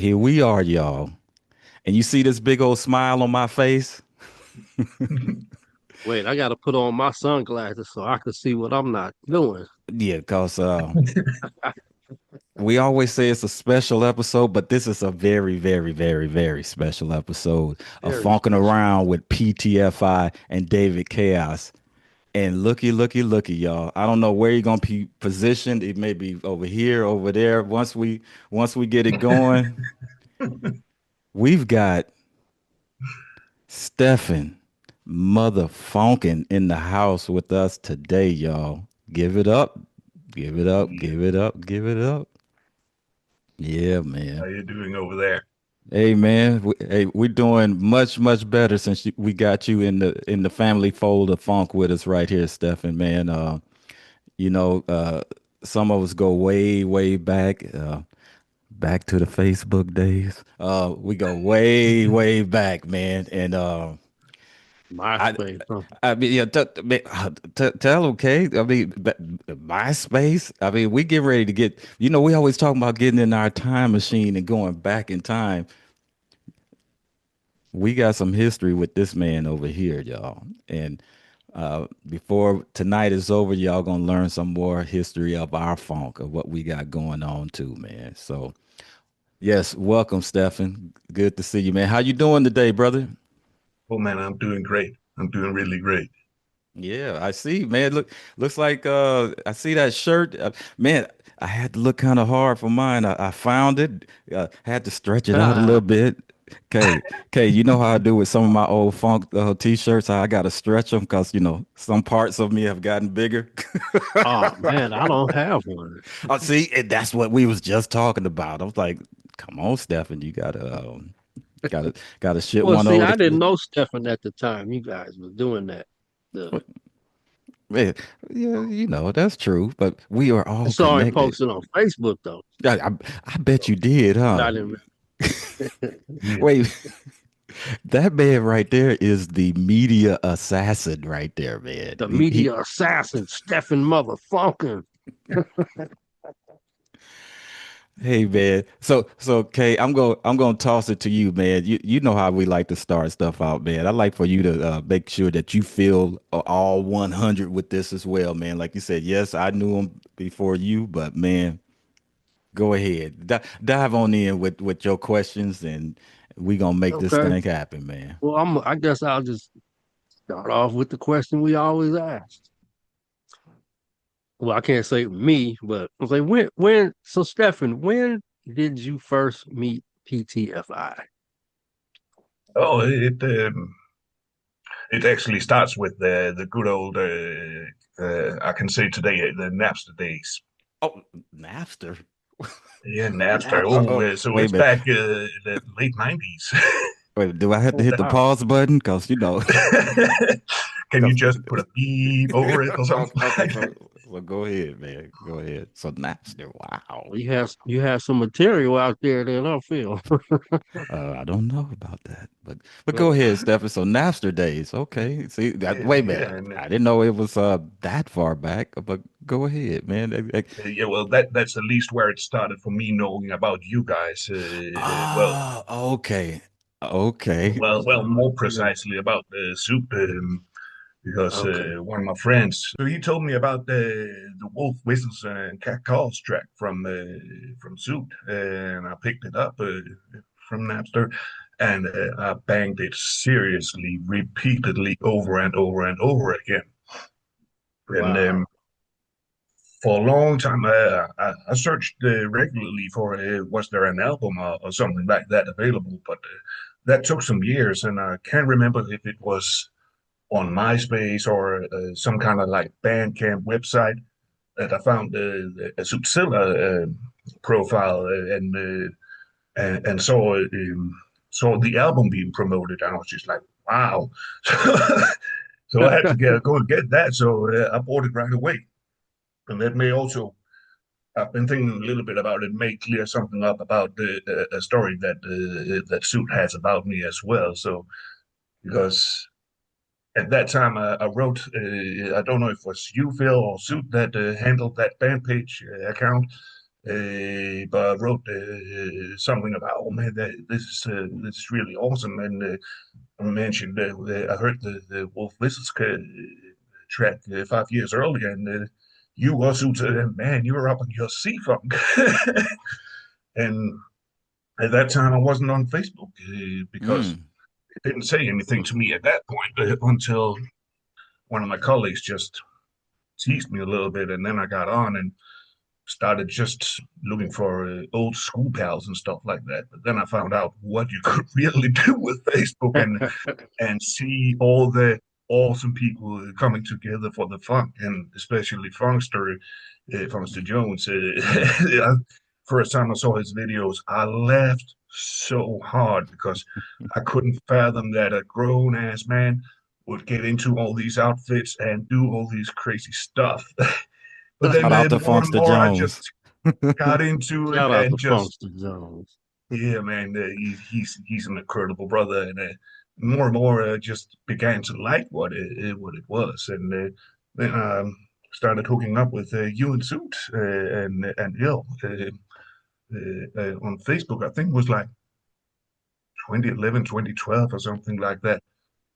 here we are, y'all. And you see this big old smile on my face? Wait, I gotta put on my sunglasses so I can see what I'm not doing. Yeah, because we always say it's a special episode, but this is a very, very, very, very special episode of Very Funkin' special. Around with PTFI and David K-OS. And looky, y'all. I don't know where you're gonna be positioned. It may be over here, over there. Once we get it going, we've got Steffen MotherFunkin in the house with us today, y'all. Give it up. Give it up. Yeah. Give it up. Give it up. Yeah, How man. you doing over there? Hey, man. We're doing much better since we got you in the family fold of funk with us right here, Steffen, man. You know, some of us go way back. Back to the Facebook days. We go way back, man. And I MySpace, huh? I mean, yeah, tell okay. I mean, MySpace. I mean, we get ready to get. We always talk about getting in our time machine and going back in time. We got some history with this man over here, y'all. And before tonight is over, y'all gonna learn some more history of our funk of what we got going on too, man. So yes, welcome, Stefan. Good to see you, man. How you doing today, brother? Oh man, I'm doing great. I'm doing really great. Yeah, I see, man. Looks like I see that shirt. Man, I had to look kind of hard for mine. I found it. Had to stretch it out a little bit. Okay, you know how I do with some of my old funk t-shirts. I got to stretch them because some parts of me have gotten bigger. Oh man, I don't have one. I see, and that's what we was just talking about. I was like, "Come on, Stefan, you gotta shit Well, one see, over I didn't the." know Stefan at the time. You guys were doing that. The Yeah, yeah, that's true. But we are I all saw him connected. posted on Facebook though. I bet you So did, huh? I didn't. Yeah. Wait, that man right there is the media assassin right there, man. The He media assassin, Stefan MotherFunkin. Hey man, so Kay, I'm gonna toss it to you, man. You know how we like to start stuff out, man. I like for you to make sure that you feel all 100 with this as well, man. Like you said, yes, I knew him before you, but man, go ahead, dive on in with your questions, and we gonna make this Okay. thing happen, man. Well, I guess I'll just start off with the question we always ask. Well, I can't say me, but I was like, so Stefan, when did you first meet PTFI? Oh, it actually starts with the good old I can say today the Napster days. Oh, Napster. Yeah, Napster. Napster. Oh, Oh, so wait it's a minute. back the late '90s. Wait, do I have to hit the Wow. pause button? Cause Can you 'cause- just put a beep over it or something? okay, so go ahead, man. Go ahead. So Napster, wow. Well, you have some material out there that I feel. I don't know about that, but go So, ahead, Stefan. So Napster days, okay. See that? Yeah, Wait a yeah, minute, and I didn't know it was that far back. But go ahead, man. yeah. Well, that's at least where it started for me knowing about you guys. Well, Ah, okay, okay. more precisely about the soup, because okay. one of my friends, so he told me about the wolf whistles and cat calls track from Zoot, and I picked it up from Napster, and I banged it seriously, repeatedly, over and over and over again. And Wow. for a long time, I searched regularly for was there an album or something like that available, but that took some years, and I can't remember if it was on MySpace or some kind of like Bandcamp website that I found a Zootzilla profile and saw the album being promoted. And I was just like, wow. So I had to go and get that. So I bought it right away. And that may also, I've been thinking a little bit about it, may clear something up about a story that Suit has about me as well. So because at that time, I wrote, I don't know if it was you, Phil, or Suit that handled that band page account. but I wrote something about, oh man, this is really awesome, and I mentioned I heard the Wolf Whistles track 5 years earlier, and you also man, you were up on your C funk, and at that time I wasn't on Facebook because Mm. it didn't say anything to me at that point until one of my colleagues just teased me a little bit, and then I got on and started just looking for old school pals and stuff like that. But then I found out what you could really do with Facebook and see all the awesome people coming together for the funk, and especially Funkster Jones. First time I saw his videos, I laughed so hard because I couldn't fathom that a grown ass man would get into all these outfits and do all these crazy stuff. But then Shout out to more and Funkster more, I Jones. just got into it Shout out to and just Funkster Jones. yeah, man, he's an incredible brother, and more and more just began to like what it was, and then started hooking up with you and Suit and Ill on Facebook. I think it was like 2011, 2012 or something like that,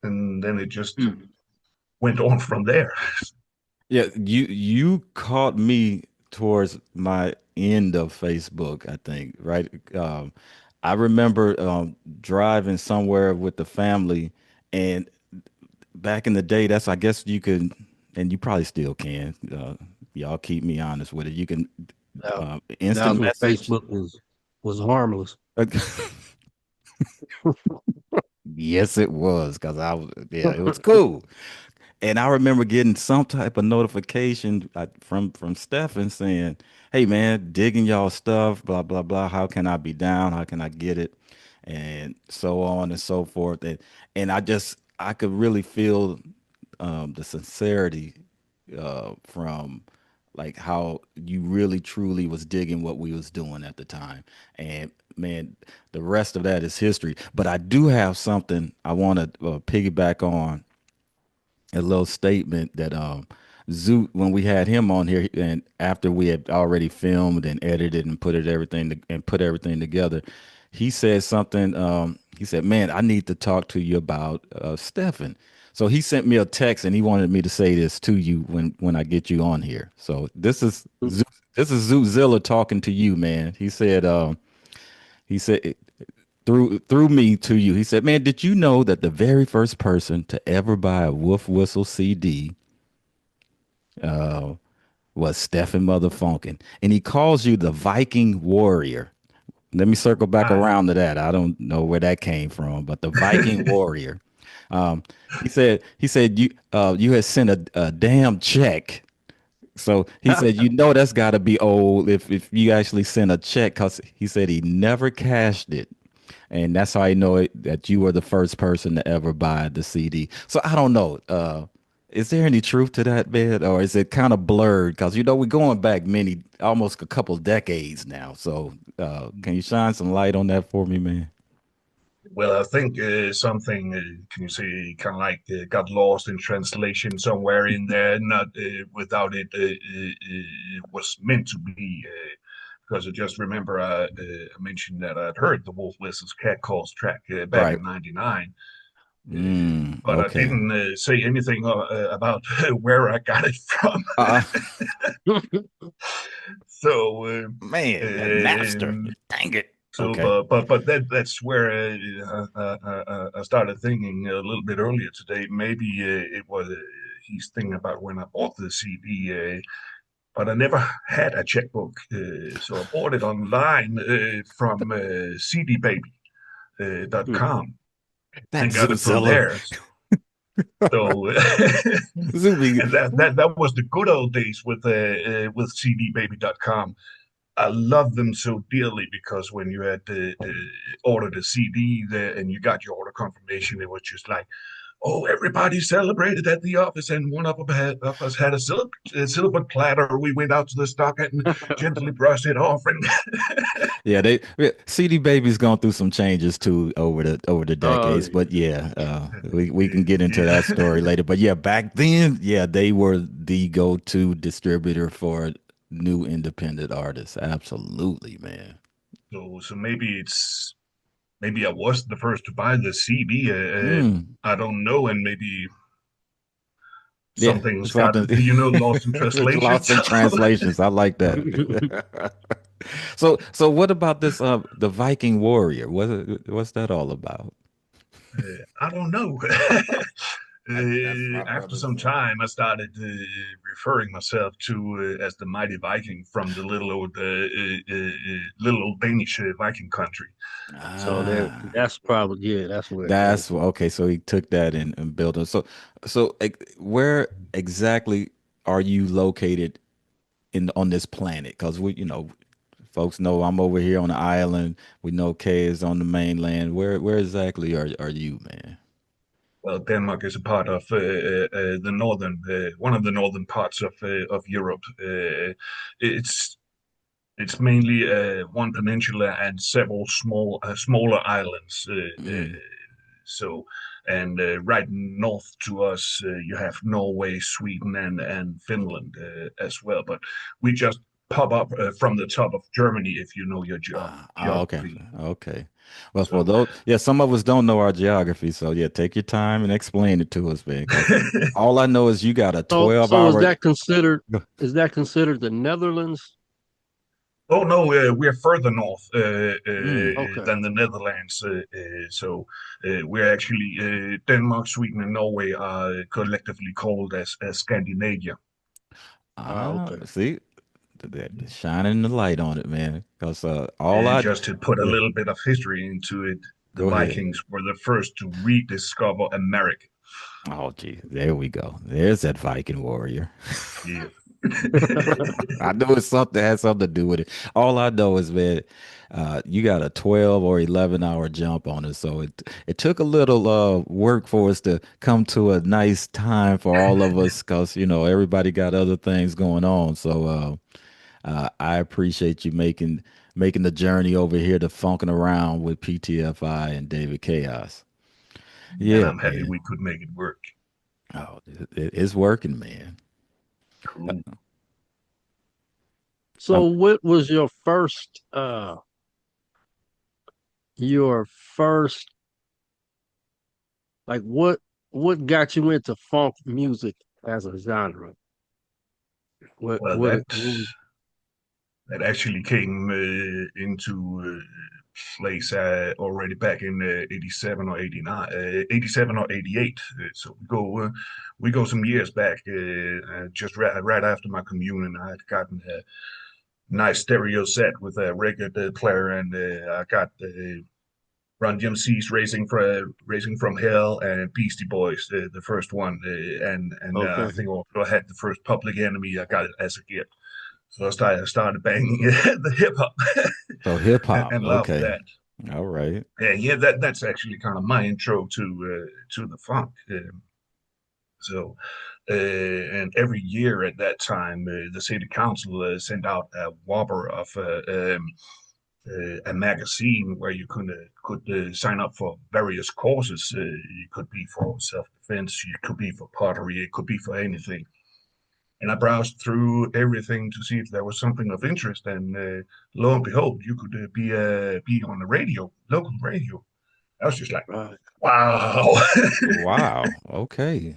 and then it just Hmm. went on from there. Yeah, you caught me towards my end of Facebook, I think, right? I remember driving somewhere with the family, and back in the day, that's I guess you could, and you probably still can. Y'all keep me honest with it. You can That, that was instant when message. Facebook was harmless. Yes, it was because I was, yeah, it was cool. And I remember getting some type of notification from Stefan saying, "Hey man, digging y'all stuff, blah blah blah. How can I be down? How can I get it?" And so on and so forth. And I could really feel the sincerity from like how you really truly was digging what we was doing at the time. And man, the rest of that is history. But I do have something I want to piggyback on, a little statement that Zoot, when we had him on here and after we had already filmed and edited and put everything together, he said something. He said, "Man, I need to talk to you about Stefan." So he sent me a text and he wanted me to say this to you when I get you on here. So this is Zootzilla talking to you, man. He said through me to you. He said, "Man, did you know that the very first person to ever buy a Wolf Whistle CD uh, was Steffen MotherFunkin, and he calls you the Viking Warrior." Let me circle back Ah, around to that. I don't know where that came from, but the Viking Warrior. Um, he said you had sent a damn check. So he said, you know, that's got to be old if you actually sent a check, because he said he never cashed it. And that's how I know it, that you were the first person to ever buy the CD. So I don't know. Is there any truth to that, man? Or is it kind of blurred? Because, you know, we're going back almost a couple decades now. So can you shine some light on that for me, man? well, I think something, can you say, kind of like got lost in translation somewhere in there, not without it, was meant to be. Because I just remember I mentioned that I'd heard the Wolf Whistles Cat Calls track back Right. in '99, but I Okay. didn't say anything about where I got it from. Uh, So, man, that Napster. um, Dang it. so, Okay. but that's where I started thinking a little bit earlier today. Maybe it was he's thinking about when I bought the CD, but I never had a checkbook, so I bought it online from Hmm. cdbaby.com and That's got it from Zootzilla. there. So, Zooby. and that was the good old days with cdbaby.com. I love them so dearly because when you had ordered a CD there and you got your order confirmation, it was just like, oh, everybody celebrated at the office, and one of us had a silver platter. We went out to the stock and gently brushed it off, and Yeah, CD Baby's gone through some changes too over the Oh, decades, but yeah, we can get into that yeah, story later. But yeah, back then, yeah, they were the go-to distributor for new independent artists. Absolutely, man. So maybe I was the first to buy the CD. Mm, I don't know, and maybe yeah, some things got something lost in translation. lost in translations. I like that. So what about this the Viking warrior? What's that all about? I don't know. That's my After brother's some son. time, I started referring myself to as the mighty Viking from the little old Danish Viking country. So Ah, that's probably yeah, that's where it came that's from. okay. So he took that and built it. Where exactly are you located in on this planet? Because folks know I'm over here on the island. We know Kay is on the mainland. Where exactly are you, man? Well, Denmark is a part of the northern, one of the northern parts of Europe. It's it's mainly one peninsula and several smaller islands. Mm. So, and right north to us, you have Norway, Sweden, and Finland as well. But we just pop up from the top of Germany if you know your Okay. geography. Okay. Well, for So, those, yeah, some of us don't know our geography, so yeah, take your time and explain it to us, man. Because all I know is you got a So 12 is hour. that considered the Netherlands? oh no, we're further north Mm. Okay. than the Netherlands. We're actually Denmark, Sweden, and Norway are collectively called as Scandinavia. Okay. See, shining the light on it, man. Because all And I just to put a go, little bit of history into it, the go ahead. Vikings were the first to rediscover America. Oh, gee, there we go. There's that Viking warrior. Yeah. I knew it's something had something to do with it. All I know is, man, you got a 12 or 11 hour jump on it. So it took a little work for us to come to a nice time for all of us because, everybody got other things going on. So I appreciate you making the journey over here to Funkin' Around with PTFI and David Chaos. And Yeah, I'm happy man. we could make it work. Oh, it's working, man. Cool. So Um, what was your first like what got you into funk music as a genre? Well, What was that actually came into place already back in 87 or 89, 87 or 88. So we go some years back, just right after my communion. I had gotten a nice stereo set with a record player, and I got Run DMC's Racing from Hell and Beastie Boys, the first one, and I okay. think also I had the first Public Enemy. I got it as a gift. So I started banging the hip hop so hip hop. and loved Okay. that. All right. Yeah, that's actually kind of my intro to the funk. So, and every year at that time, the city council sent out a whopper of a magazine where you could sign up for various courses. It could be for self defense, it could be for pottery, it could be for anything. And I browsed through everything to see if there was something of interest. And lo and behold, you could be on the radio, local radio. I was just like, Right. wow. Wow. Okay.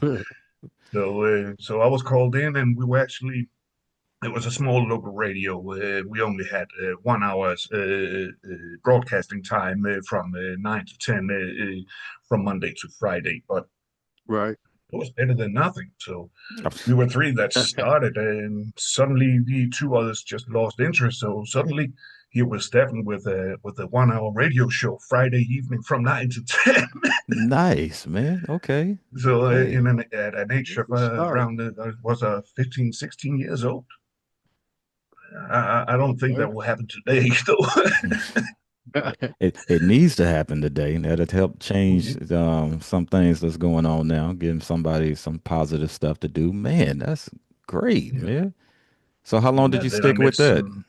So I was called in, and we were actually. It was a small local radio. We only had 1 hour's broadcasting time from 9 to 10 from Monday to Friday, but Right. it was better than nothing. So we were three that started, and suddenly the two others just lost interest. So suddenly here was Stefan with a 1 hour radio show Friday evening from 9 to 10. Nice, man. Okay. So Hey. at an age That's of the start. around I was 15, 16 years old. I don't think Okay. that will happen today, though. It needs to happen today. That'll help change some things that's going on now, giving somebody some positive stuff to do. Man, that's great, Yeah. man. So how long did you And then I stick met with that? some.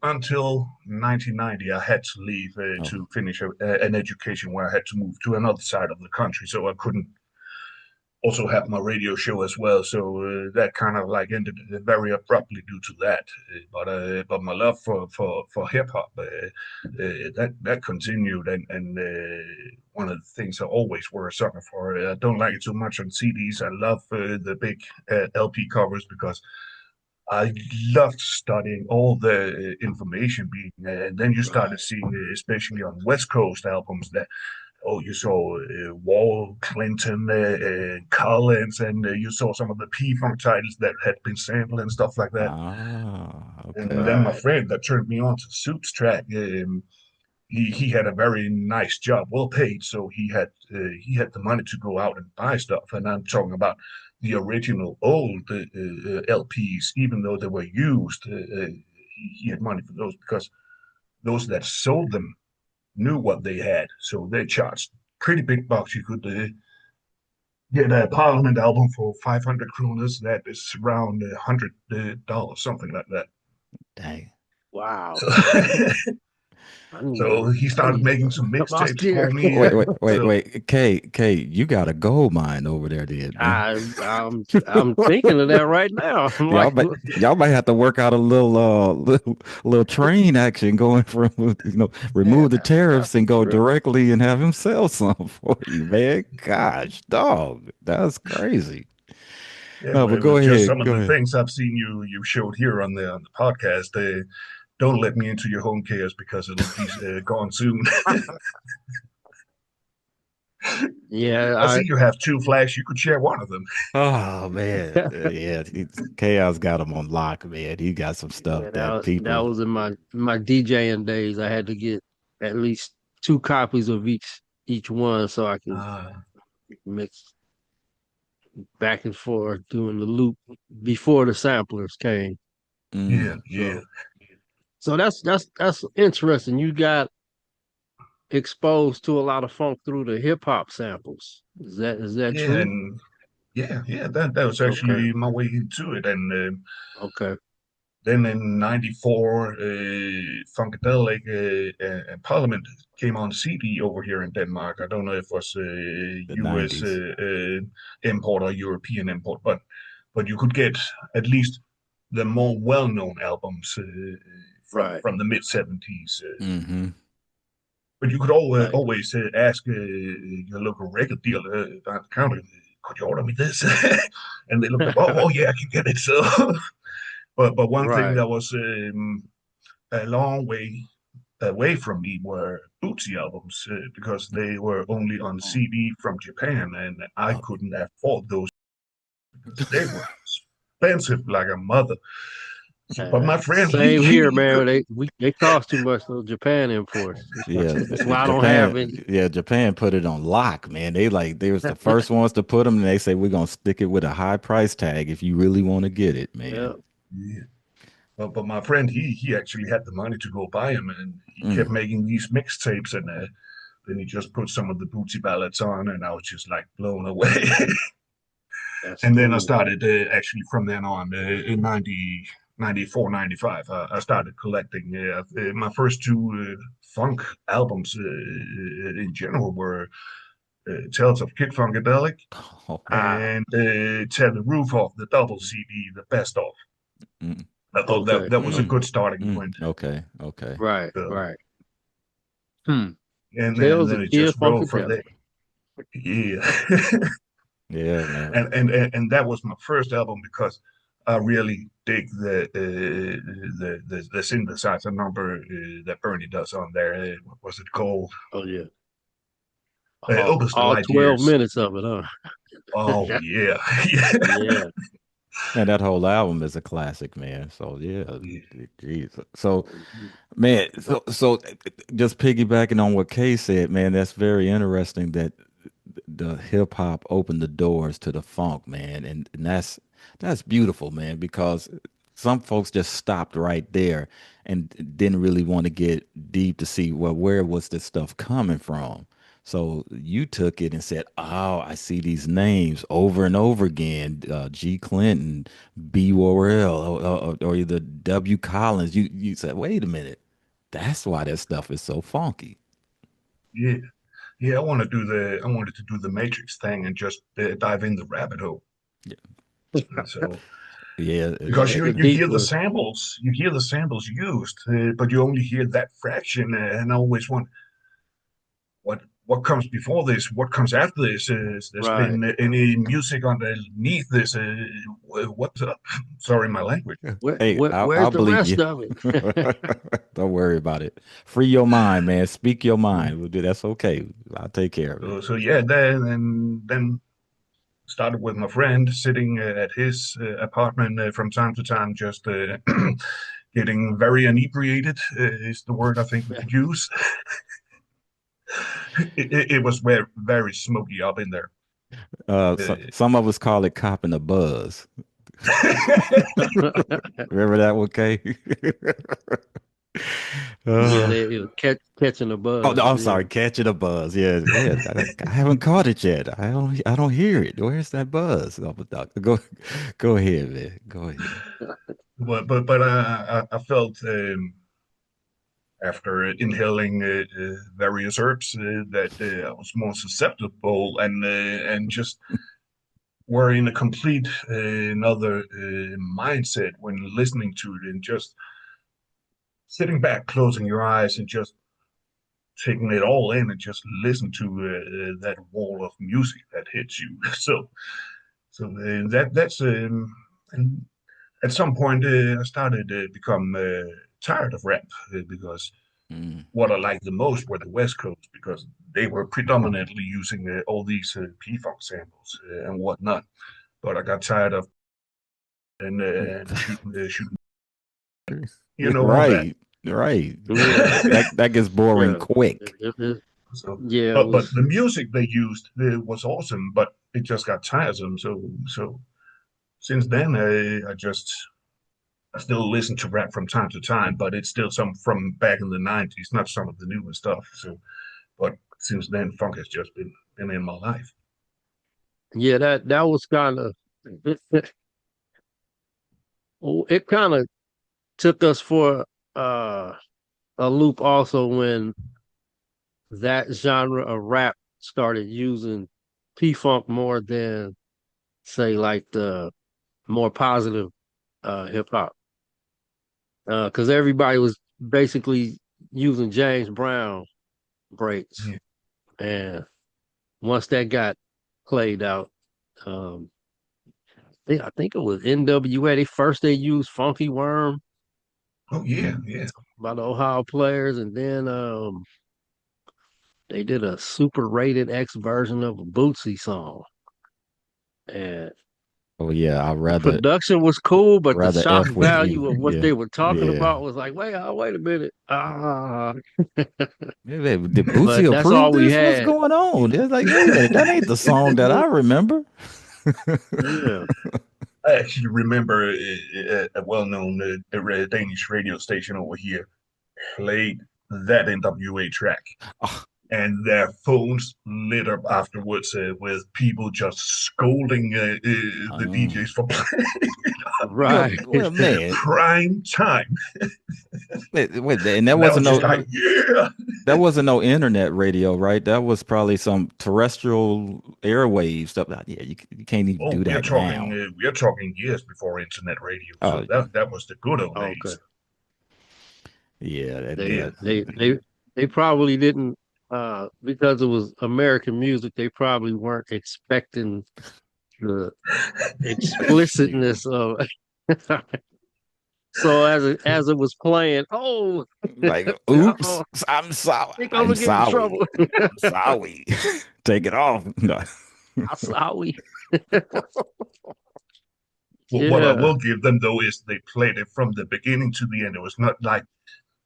Until 1990, I had to leave Oh, to finish an education where I had to move to another side of the country, so I couldn't also have my radio show as well. So that kind of like ended very abruptly due to that. But my love for hip hop that continued, and one of the things I always were a sucker for. I don't like it too much on CDs. I love the big LP covers because I loved studying all the information being, and then you started Right. seeing, especially on West Coast albums, that oh, you saw Wall, Clinton, Collins, and you saw some of the P-Funk titles that had been sampled and stuff like that. Ah, And okay. then my Right. friend that turned me on to Soup's track, he had a very nice job, well paid, so he had the money to go out and buy stuff. And I'm talking about the original old LPs, even though they were used. He had money for those because those that sold them knew what they had, so they charged pretty big bucks. You could get a Parliament album for 500 kronas. That is around $100, something like that. Dang. Wow. So, I need so to. he I started need making to some come out mixtapes there. for me. So Wait. K, you got a gold mine over there, then, man. I'm thinking of that right now. I'm Y'all like, might y'all might have to work out a little little train action going from man, remove the that's tariffs a and go trip. directly and have him sell some for you, man. Gosh, dog, that's crazy. yeah, No, but but it was go just some ahead, of go the ahead. things I've seen you showed here on the podcast. Don't let me into your home chaos because it'll be gone soon. Yeah, I see you have two flags. You could share one of them. Oh man, I yeah, Chaos got him on lock, man. He got some stuff yeah, that that people. was in my DJing days. I had to get at least two copies of each one so I can Uh, mix back and forth doing the loop before the samplers came. yeah, Mm. yeah, So that's interesting. You got exposed to a lot of funk through the hip hop samples. Is that yeah, true? and yeah. That was Okay. actually my way into it, and Okay. then in '94, Funkadelic and Parliament came on CD over here in Denmark. I don't know if it was The US 90s. import or European import, but you could get at least the more well-known albums Right. from the mid '70s. Mm-hmm. But you could Right. always ask your local record dealer down the counter, could you order me this? And they looked up, oh yeah, I can get it. So, but one thing Right. that was a long way away from me were Bootsy albums because they were only on CD from Japan, and I Oh, couldn't afford those because they were expensive like a mother. So, but my friend, Same here, he could. man. They cost too much those Japan imports. yeah, That's why I don't have Japan. any. Yeah, Japan put it on lock, man. They was the first ones to put them, and they say we're gonna stick it with a high price tag if you really want to get it, man. Yeah. Yeah. But my friend, he actually had the money to go buy him, and he kept Mm. making these mixtapes, and then he just put some of the Bootsy ballads on, and I was just like blown away. That's And then I cool. started actually from then on in 94, 95. I started collecting. My first two funk albums in general were Tales of Kid Funkadelic Oh, Ah, and Tear the Roof Off, the double CD, the best of. mm, I thought okay. that was a mm, good starting point. okay, okay. Right, So, right. Hmm. and Tales then of it Kid just rode from Funkadelic. there. Yeah. Yeah, man. And that was my first album because I really dig the synthesizer number that Bernie does on there. What was it called? Oh yeah. All, Opus the all Light 12 Years. minutes of it, huh? Oh yeah, yeah. Yeah. Man, that whole album is a classic, man. So yeah, Yeah. geez. So man, so just piggybacking on what Kay said, man, that's very interesting that the hip hop opened the doors to the funk, man, and that's beautiful, man, because some folks just stopped right there and didn't really want to get deep to see, well, where was this stuff coming from. So you took it and said, "Oh, I see these names over and over again: G. Clinton, B. Worrell, or either W. Collins." You said, "Wait a minute, that's why that stuff is so funky." Yeah. Yeah, I wanted to do the Matrix thing and just dive in the rabbit hole. So Yeah, because Yeah, you the you deep hear the was samples, you hear the samples used, but you only hear that fraction, and I always want what comes before this, what comes after this. Is there's right. been any music underneath this? What's up? Sorry, my language. hey, Where's I'll the believe rest you. of it? Don't worry about it. Free your mind, man. Speak your mind. We'll do that's okay. I'll take care of it. So yeah, then started with my friend sitting at his apartment from time to time, just getting very inebriated is the word I think we could use. It was very smoky up in there. Uh, Some of us call it copping a buzz. Remember that one, Kay? Yeah, uh, they was catching the oh, no, buzz. I'm Yeah. sorry, catching a buzz. Yeah, yeah. I haven't caught it yet. I don't hear it. Where's that buzz? Oh, but go ahead, man. Go ahead. but I felt after inhaling various herbs that I was more susceptible and just were in a complete another mindset when listening to it and just sitting back, closing your eyes, and just taking it all in and just listen to that wall of music that hits you. So that's and at some point I started to become tired of rap because Mm. what I liked the most were the West Coast because they were predominantly using all these P-Funk samples and whatnot. But I got tired of and shooting, all that. Right, right. Yeah. That gets boring Yeah. quick. So, Yeah, it but was. the music they used was awesome, but it just got tiresome. So since then, I still listen to rap from time to time, but it's still some from back in the '90s, not some of the newer stuff. So, but since then, funk has just been in my life. Yeah, that was kind of it kind of took us for uh a loop also when that genre of rap started using P-Funk more than say like the more positive hip hop. Because everybody was basically using James Brown breaks. Yeah. And once that got played out, um I think it was NWA. They used Funky Worm Oh yeah, yeah. by the Ohio Players, and then they did a super rated X version of a Bootsy song. And Oh yeah, I'd the rather production was cool, but the rather shock F with you. value of what Yeah, they were talking yeah. about was like, wait a minute. Yeah, did Bootsy But that's approve all we this? What's had. going on? It's like, wait a minute, that ain't the song that I remember. Yeah. I actually remember a well-known Danish radio station over here played that NWA track, Oh, and their phones lit up afterwards with people just scolding the um, DJs for playing Right. well, man, prime time. wait, and that And I was wasn't just no like, yeah. that wasn't no internet radio, right? That was probably some terrestrial airwave stuff. Yeah, you can't even Oh, do that now. we are talking years before internet radio. So Oh, that was the good old Okay. days. yeah, They Yeah. that they they they probably didn't because it was American music, they probably weren't expecting the explicitness of so as it was playing, oh, like, oops, uh-oh, I'm sorry, think I'm I'm gonna get in sorry, trouble. sorry. Take it off. No. I'm sorry. What I Yeah. will give them though is they played it from the beginning to the end. It was not like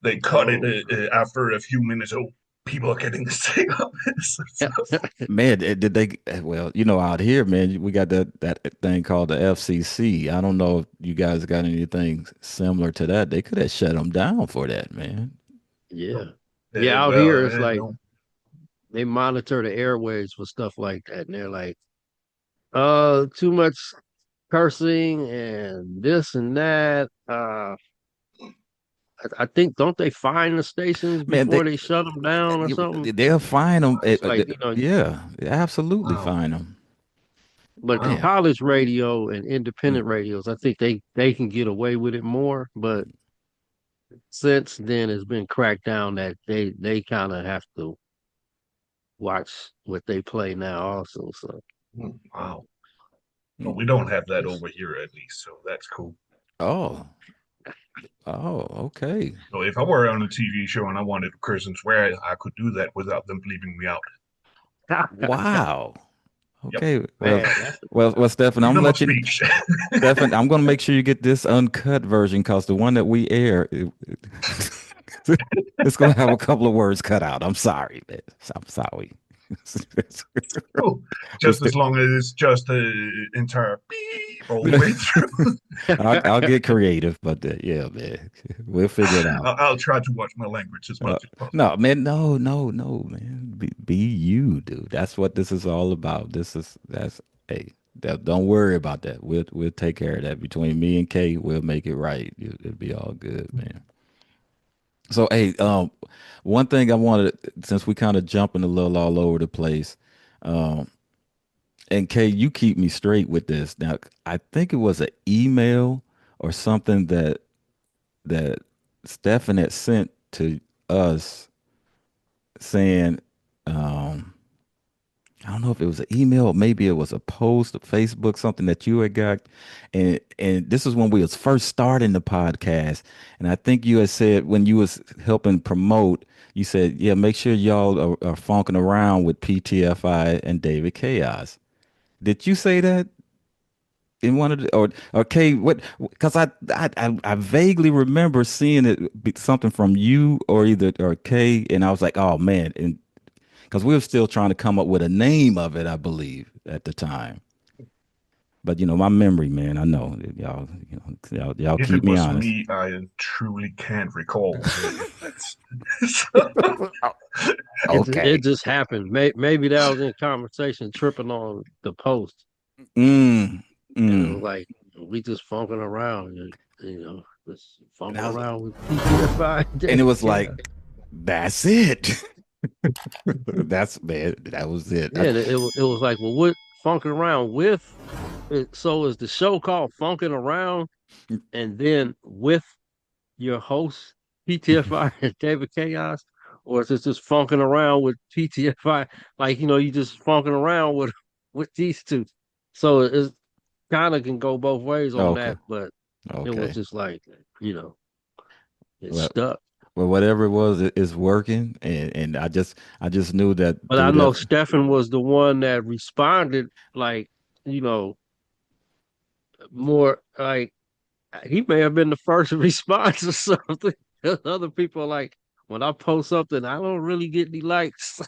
they cut it Oh. after a few minutes. Oh, people are getting sick of this. Man, did they? Well, out here, man, we got that thing called the FCC. I don't know if you guys got anything similar to that. They could have shut them down for that, man. Yeah. So, Yeah, out well, here it's like no. they monitor the airwaves for stuff like that. And they're like, too much cursing and this and that. I think don't they fine the stations Man, before they shut them down or something? they'll find them. It's like Yeah, absolutely Wow. find them. but the Wow. college radio and Mm. independent radios, I think they can get away with it more. But since then, it's been cracked down that they kind of have to watch what they play now also. So Wow. Well, Mm. we don't have that it's over here at least, so that's cool. Oh, oh, okay. So if I were on a TV show and I wanted to curse and swear, I could do that without them bleeping me out. Wow. Yep. Okay. Well, man, that's Stefan, I'm Freedom of let you. speech. Stefan, I'm gonna make sure you get this uncut version because the one that we air, it's gonna have a couple of words cut out. I'm sorry, man. I'm sorry. Oh, It's just as long as it's just the entire beep all the way through. I'll get creative, but yeah, man, we'll figure it out. I'll try to watch my language as Uh, much as possible. no, man, no, man. Be you, dude. That's what this is all about. That's hey. Don't worry about that. We'll take care of that between me and Kay. We'll make it right. It'll be all good, man. So hey, one thing I wanted, since we kind of jumping a little all over the place, um, and Kay, you keep me straight with this. Now, I think it was an email or something that Stefan had sent to us saying, um, I don't know if it was an email or maybe it was a post of Facebook, something that you had got. And this is when we was first starting the podcast. And I think you had said when you was helping promote, you said, yeah, make sure y'all are funking around with PTFI and David K-OS. Did you say that in one of the or Kay, what, because I vaguely remember seeing it be something from you or either or Kay, and I was like, oh man, and because we were still trying to come up with a name of it, I believe, at the time. But my memory, man, I know y'all, y'all If keep it me was honest. me, I truly can't recall. That's it Okay. just happened. Maybe that was in conversation, tripping on the post, Mm, and it was mm. like we just funking around, just And funking I was, around with PTFI and it David was K. like, that's it. That's man. That was it. Yeah, it was like, well, what funking around with? So is the show called Funkin' Around, and then with your host PTFI and David K-OS, or is it just funking around with PTFI? Like you just funking around with these two. So it's kind of can go both ways on Okay. that, but it was Okay. just like you know it Well, stuck. whatever it was, it's working, and I just knew that But I through know that. Stefan was the one that responded like you know more like he may have been the first response or something. Other people are like, when I post something, I don't really get any likes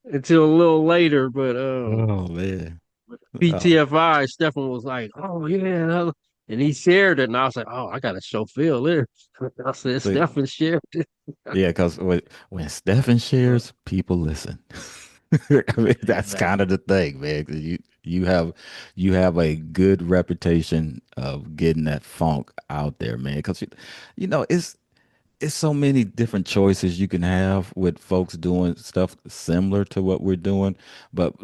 until a little later. But Oh man. Oh, PTFI, Stefan was like, "Oh yeah," and he shared it, and I was like, "Oh, I gotta show Phil this." I said, see, "Stefan shared it." yeah, because when Stephen shares, people listen. I mean, that's kind Exactly. of the thing, man. 'Cause you have a good reputation of getting that funk out there, man. Because it's so many different choices you can have with folks doing stuff similar to what we're doing. But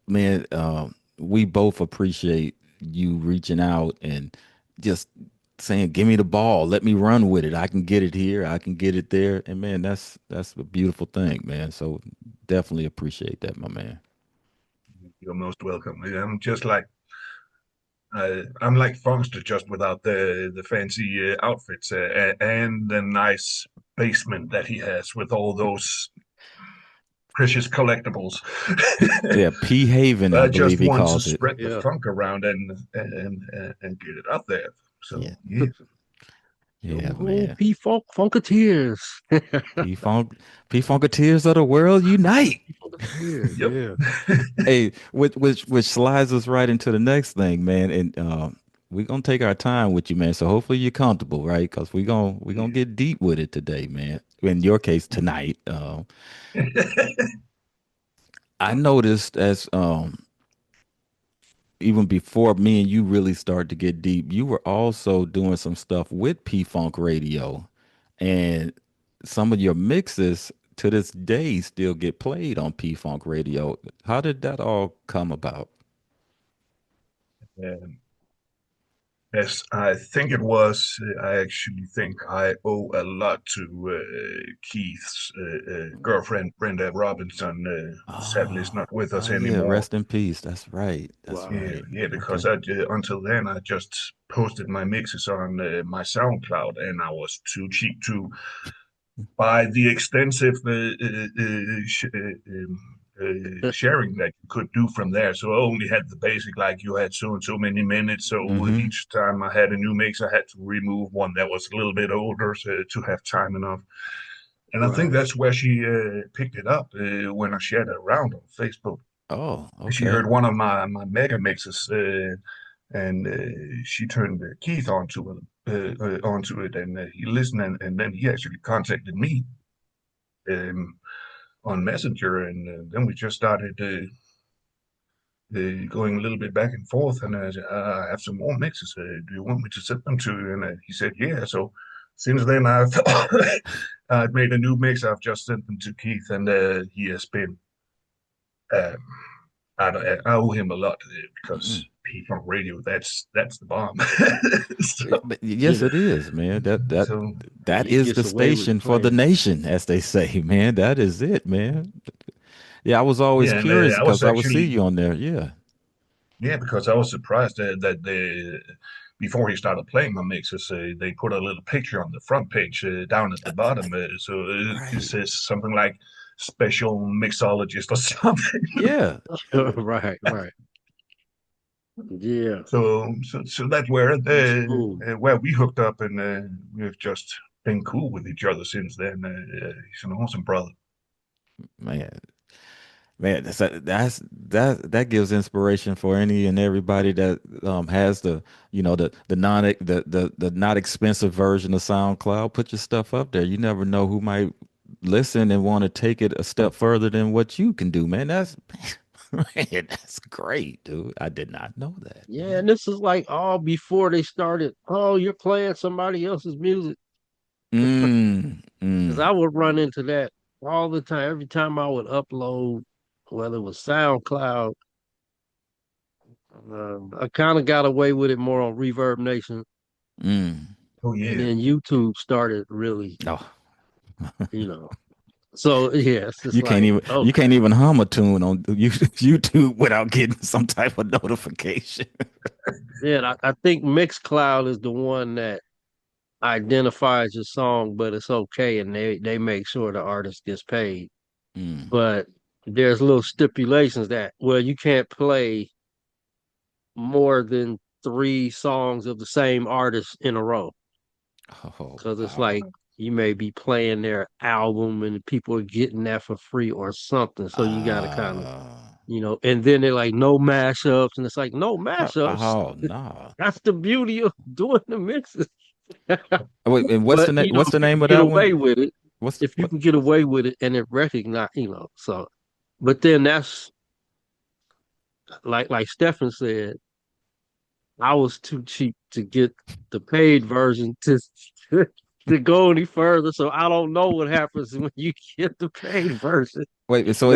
man, we both appreciate you reaching out and just saying, "Give me the ball, let me run with it. I can get it here, I can get it there." And man, that's a beautiful thing, man. So definitely appreciate that, my man. you're most welcome. I'm like Funkster just without the fancy outfits and the nice basement that he has with all those precious collectibles. Yeah, P Haven, But I I just believe he want to calls it. spread the Yeah. funk around and get it out there. Yeah, So yeah. yeah, Oh, man. P Funketeers. P Funk, P Funketeers of the world unite. Funketeers, Yep. yeah. Hey, which slides us right into the next thing, man. And we're gonna take our time with you, man. So hopefully you're comfortable, right? Because we're gonna get deep with it today, man. In your case, tonight. I noticed as even before me and you really started to get deep, you were also doing some stuff with P Funk Radio, and some of your mixes to this day still get played on P Funk Radio. How did that all come about? Um, Yes, I think it was. I actually think I owe a lot to Keith's girlfriend, Brenda Robinson, who sadly is Oh, not with us oh yeah, anymore. rest in peace. That's right. That's Wow. Yeah, right. yeah, because Okay. until then I just posted my mixes on my SoundCloud, and I was too cheap to by the extensive sharing that you could do from there. So I only had the basic, like you had so and so many minutes. So Mm-hmm. each time I had a new mix, I had to remove one that was a little bit older to have time enough. And I think Right. that's where she picked it up when I shared it around on Facebook. Oh, She okay. heard one of my mega mixes, and she turned Keith onto it, and he listened, and then he actually contacted me um, on Messenger, and then we just started going a little bit back and forth. And I have some more mixes. Do you want me to send them to you? And he said, yeah. So since then, I've I've made a new mix. I've just sent them to Keith, and he has been. Um, I owe him a lot Mm-mm. because P Funk Radio, that's the bomb. so, But yes, Yeah. it is, man. so That He is the gets away with station for the playing. nation, as they say, man. That is it, man. Yeah, I was always yeah, and curious I was because I would see actually you on there. Yeah. yeah, because I was surprised that they, before he started playing my mixes, they put a little picture on the front page down at the bottom. So it Right. says something like special mixologist or something. Yeah. Right, right. Yeah. So that's where That's cool. where we hooked up, and we've just been cool with each other since then. He's an awesome brother. Man. Man, that gives inspiration for any and everybody that has the not expensive version of SoundCloud. Put your stuff up there. You never know who might listen and want to take it a step further than what you can do, man. That's man, that's great, dude. I did not know that, Yeah, man. and this is like all before they started. Oh, you're playing somebody else's music. Mm, Because I mm, would run into that all the time. Every time I would upload, whether it was SoundCloud, I kind of got away with it more on Reverb Nation, mm. Oh and yeah, then YouTube started really, Oh, you know. So yeah, it's just you can't like even you okay, can't even hum a tune on YouTube without getting some type of notification. yeah. I think Mixcloud is the one that identifies your song, but it's okay, and they make sure the artist gets paid. Mm. But there's little stipulations that well, you can't play more than three songs of the same artist in a row Oh, because it's wow. like you may be playing their album and people are getting that for free or something. So you got to kind of, Uh, and then they're like, no mashups. And it's like, no mashups. oh, no. That's the beauty of doing the mixes. Wait, and But, what's if the you name can of get that away one? with it, What's if you what? can get away with it and it recognize, so, but then that's like Stefan said, I was too cheap to get the paid version to go any further. So I don't know what happens when you get the paid version. Wait, so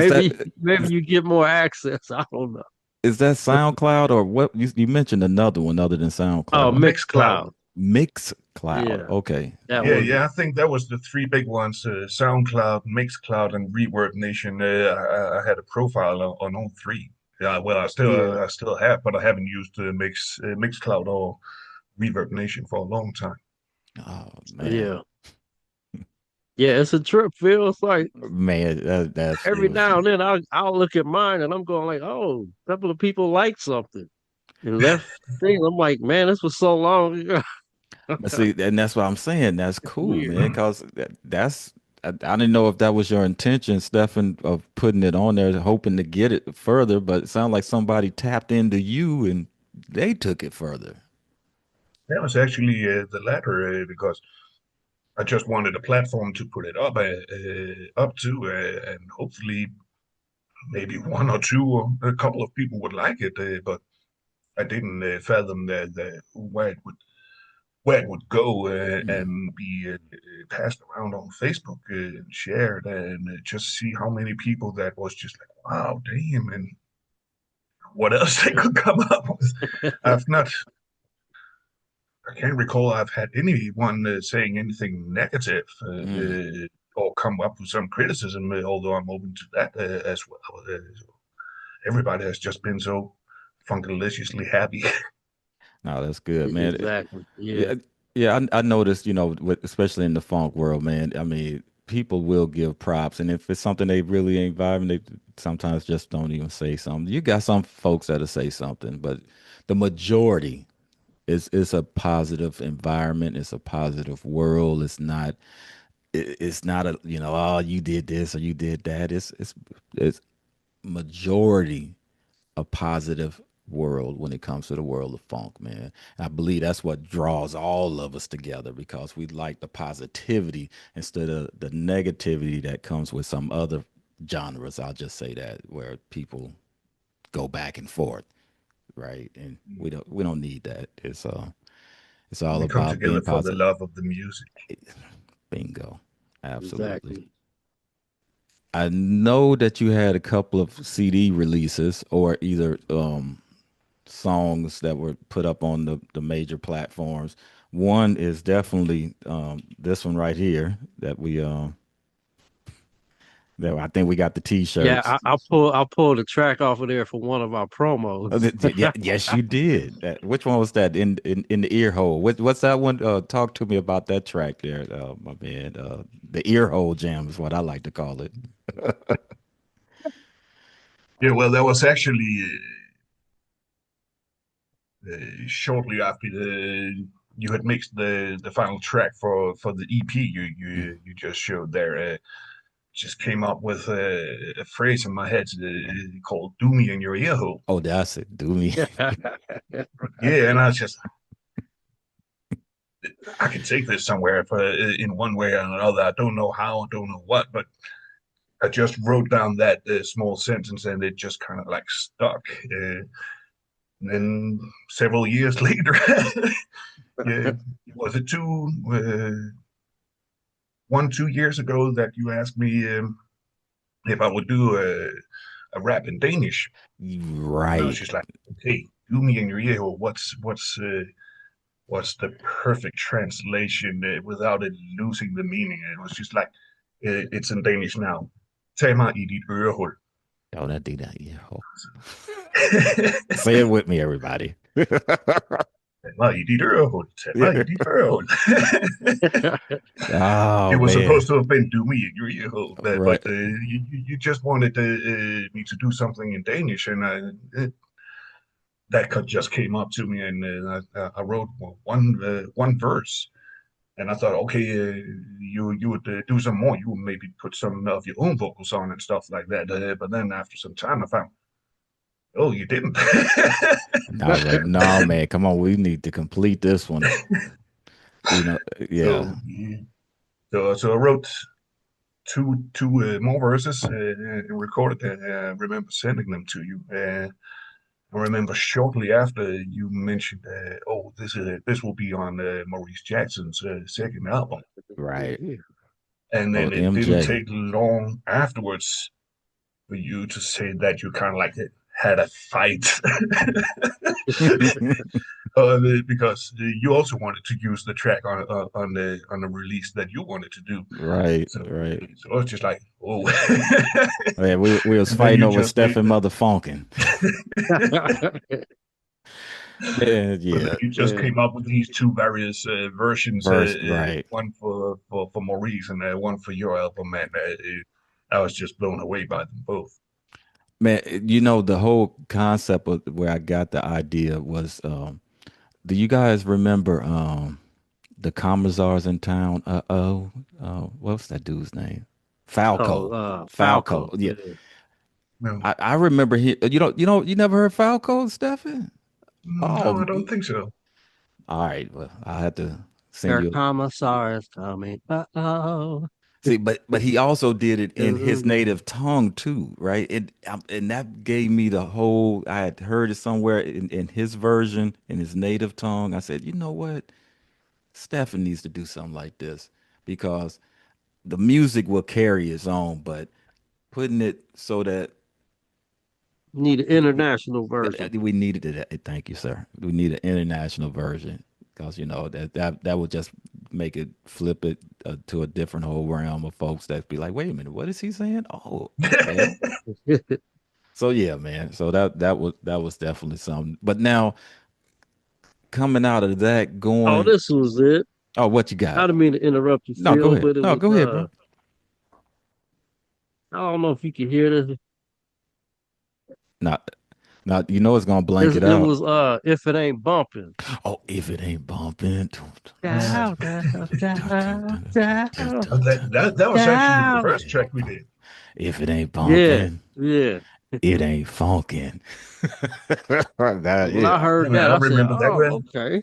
Maybe you get more access. I don't know. is that SoundCloud or what? You mentioned another one other than Oh, SoundCloud. Mixcloud. Mixcloud. Mixcloud. Yeah, Okay. that Yeah, was yeah, I think that was the three big ones: SoundCloud, Mixcloud, and Reverb Nation. I had a profile on all three. Yeah, well, yeah, I still have, but I haven't used Mixcloud or Reverb Nation for a long time. Oh man, yeah, yeah. It's a trip, Phil. It's like man, that's every it. now and then I'll look at mine and I'm going like, oh, a couple of people like something and left things. I'm like, man, this was so long ago. But see, and that's what I'm saying. That's It's cool, weird. man. Because I didn't know if that was your intention, Stefan, of putting it on there, hoping to get it further. But it sounded like somebody tapped into you and they took it further. That was actually the latter because I just wanted a platform to put it up to, and hopefully maybe one or two or a couple of people would like it. But I didn't fathom where it would go Mm. and be passed around on Facebook and shared, and just see how many people that was just like, wow, damn, and what else they could come up with. I've not, I can't recall I've had anyone saying anything negative Mm. or come up with some criticism, although I'm open to that as well. Everybody has just been so funkaliciously happy. No, that's good, man. Exactly. Yeah. Yeah, yeah. I noticed, especially in the funk world, man. I mean, people will give props, and if it's something they really ain't vibing, they sometimes just don't even say something. You got some folks that'll say something, but the majority is a positive environment. It's a positive world. It's not a oh, you did this or you did that. It's majority a positive world when it comes to the world of funk, man. And I believe that's what draws all of us together because we like the positivity instead of the negativity that comes with some other genres. I'll just say that where people go back and forth, right? And we don't need that. It's all We come about together being for the positive. love of the music. Bingo. Absolutely. Exactly. I know that you had a couple of CD releases or either songs that were put up on the major platforms. One is definitely this one right here that I think we got the Yeah, T-shirts. I pulled a track off of there for one of our promos. Yeah, yes, you did. Which one was that? In the ear hole. What's that one? Talk to me about that track there, my man. The ear hole jam is what I like to call it. Yeah, well, that was actually shortly after you had mixed the final track for the EP you just showed there. Just came up with a phrase in my head called "Do me in your ear hole." Oh, that's it. Do me. Yeah, and I was just, I can take this somewhere for in one way or another. I don't know how, I don't know what, but I just wrote down that small sentence, and it just kind of like stuck. And then several years later, yeah, was it 2 years ago that you asked me if I would do a rap in Danish, and I was Right. just like, okay, do me in your ear hole. What's the perfect translation without it losing the meaning? It was just like, it's in Danish now. Tag mig i dit ørehul. Oh, that do that. Yeah. Oh. Say it with me, everybody. Tag mig i dit ørehul. Tag mig Yeah. i dit ørehul. It Oh was supposed man. to have been "Do Me in Your Ear Hole," but Right. you just wanted me to do something in Danish, and that just came up to me, and I wrote one verse, and I thought, okay, you would do some more. You would maybe put some of your own vocals on and stuff like that. But then after some time, I found, oh, you didn't. And I was like, no, man, come on. We need to complete this one. You know, yeah. So yeah. So I wrote two more verses and recorded them. I remember sending them to you. I remember shortly after you mentioned, oh, this will be on Maurice Jackson's second album, Right. and Oh, then it didn't MJ. take long afterwards for you to say that you kind of like had a fight because you also wanted to use the track on the release that you wanted to do. Right, So right. so I was just like, oh, Yeah, we was and then fighting you over just made Steffen the MotherFunkin. Man, but then yeah. you just Yeah. came up with these two various versions, Right. one for Maurice and one for your album, and I was just blown away by them both. Man, the whole concept of where I got the idea was do you guys remember the Commissars in town? What's that dude's name? Oh, Falco. Falco. Falco. Yeah. Yeah. No, I remember you never heard Falco, Stefan? no, I Oh, don't think so. all right. Well, I'll have to send Their you. commissar is coming. Uh-oh. See, but he also did it in his Mhm. native tongue too, right? And that gave me the whole. I had heard it somewhere in his version in his native tongue. I said, you know what, Stephen needs to do something like this because the music will carry its own, but putting it so that Need an international version. we needed it. Thank you, sir. We need an international version because you know that would just make it flip it to a different whole realm of folks that be like, wait a minute, what is he saying? Oh, okay. So yeah, man. So that was definitely something. But now coming out of that, Oh, going, this was it. oh, what you I got? didn't mean to interrupt you, No, go Phil, ahead. but it No, was go ahead, bro. I don't know if you can hear this. Not, not. You know it's gonna blank It's, it it out. was if it ain't bumping. Oh, if it ain't bumping. Uh, Down, down, down, down, that was actually the down. first track we did. If it ain't Yeah, bumping, yeah. it ain't funkin'. When Yeah. I heard And I that, I said, remember that "Oh, one. okay."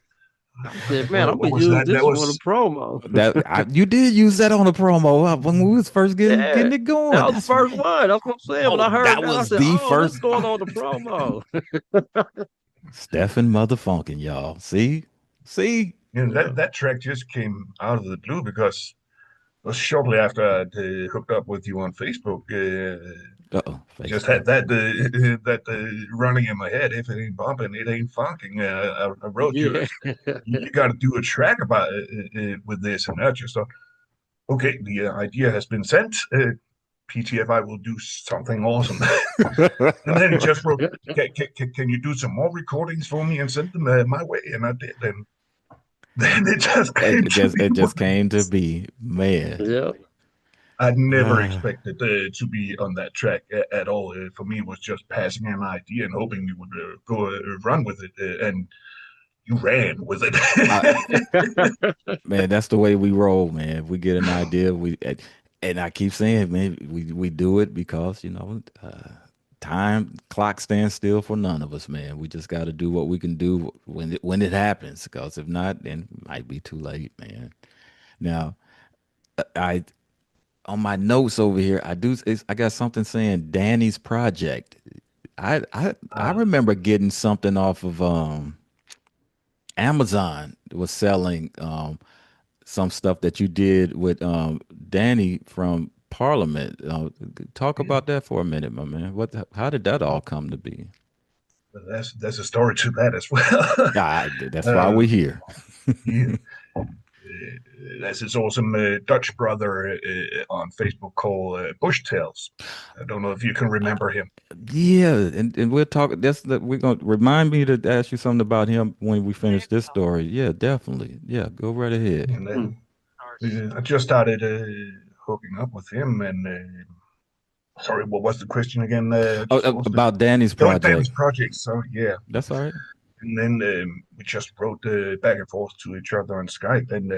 I said, "Man, I'm What gonna was use that? this That for the was promo." You did use that on the promo when we was first Yeah, getting it that going. was the That's first right. one. That's what I'm saying. When Oh, I heard that that, I was said, the "Oh, this first. going on the promo." Steffen MotherFunkin, y'all. See. you know, Yeah, that track just came out of the blue because it was shortly after I'd hooked up with you on Facebook. Uh-oh, Just had Facebook. that that running in my head. If it ain't bumping, it ain't funking. I wrote you. yeah. You got to do a track about with this, and I just thought, okay, the idea has been sent. PTFI will do something awesome. And then he just wrote, can you do some more recordings for me and send them my way? And I did. And then it just came It to just be it what just it came to is. be, man. Yeah. I'd never Ah, expected to be on that track at all. For me, it was just passing an idea and hoping you would go run with it. And you ran with I, it. man, that's the way we roll, man. If we get an idea, and I keep saying, man, we do it because time clock stands still for none of us, man. We just got to do what we can do when it happens, because if not, then it might be too late, man. Now, I on my notes over here, I got something saying Danny's project. I Ah, remember getting something off of Amazon was selling some stuff that you did with Danny from Parliament. Talk yeah. about that for a minute, my man. How did that all come to be? But there's a story to that as well. That's why uh, we're here. yeah. There's this awesome Dutch brother on Facebook called Bush Tales. I don't know if you can remember him. Yeah, and we'll talk. We're gonna remind me to ask you something about him when we finish this story. Yeah, definitely. Yeah, go right ahead. And then I just started hooking up with him. And sorry, what was the question again? I Oh, just lost it. about Danny's Oh, Danny's project. project. So yeah, That's all right. and then we just wrote back and forth to each other on Skype, and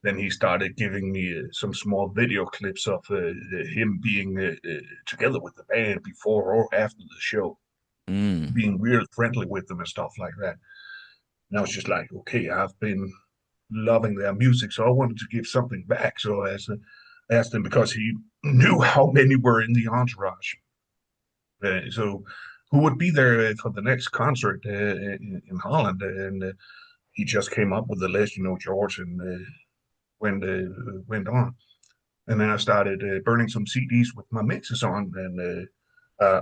then he started giving me some small video clips of him being together with the band before or after the show, Mm. being real friendly with them and stuff like that. And I was just like, okay, I've been loving their music, so I wanted to give something back. So I asked him because he knew how many were in the entourage. So who would be there for the next concert in Holland? And he just came up with the list, George, and went on. And then I started burning some CDs with my mixes on, and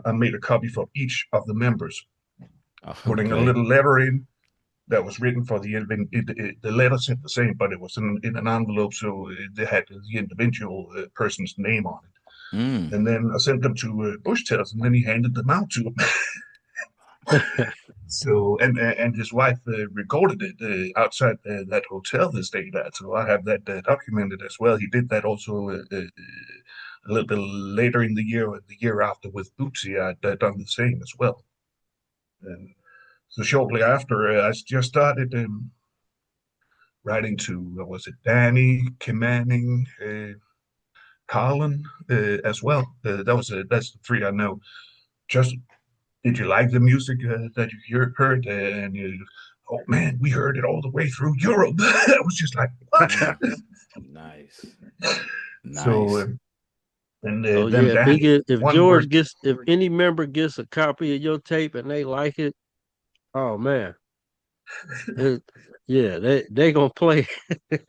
I made a copy for each of the members, putting a Okay. little letter in that was written for the letter said the same, but it was in an envelope, so they had the individual person's name on it. Mm. And then I sent them to Bush Tales, and then he handed them out to him. So and his wife recorded it outside that hotel they stayed at. So I have that documented as well. He did that also a little bit later in the year, or the year after with Bootsy. I'd done the same as well. And so shortly after, I just started writing to was it Danny, Kim Manning, Colin as well. That's the three I know. Just did you like the music that you heard? And you, oh man, we heard it all the way through Europe. I was just like, what? Mm. Nice. So, Nice. and So then yeah, Danny, if one word. George gets, if any member gets a copy of your tape and they like it, oh man, it, yeah, they gonna play,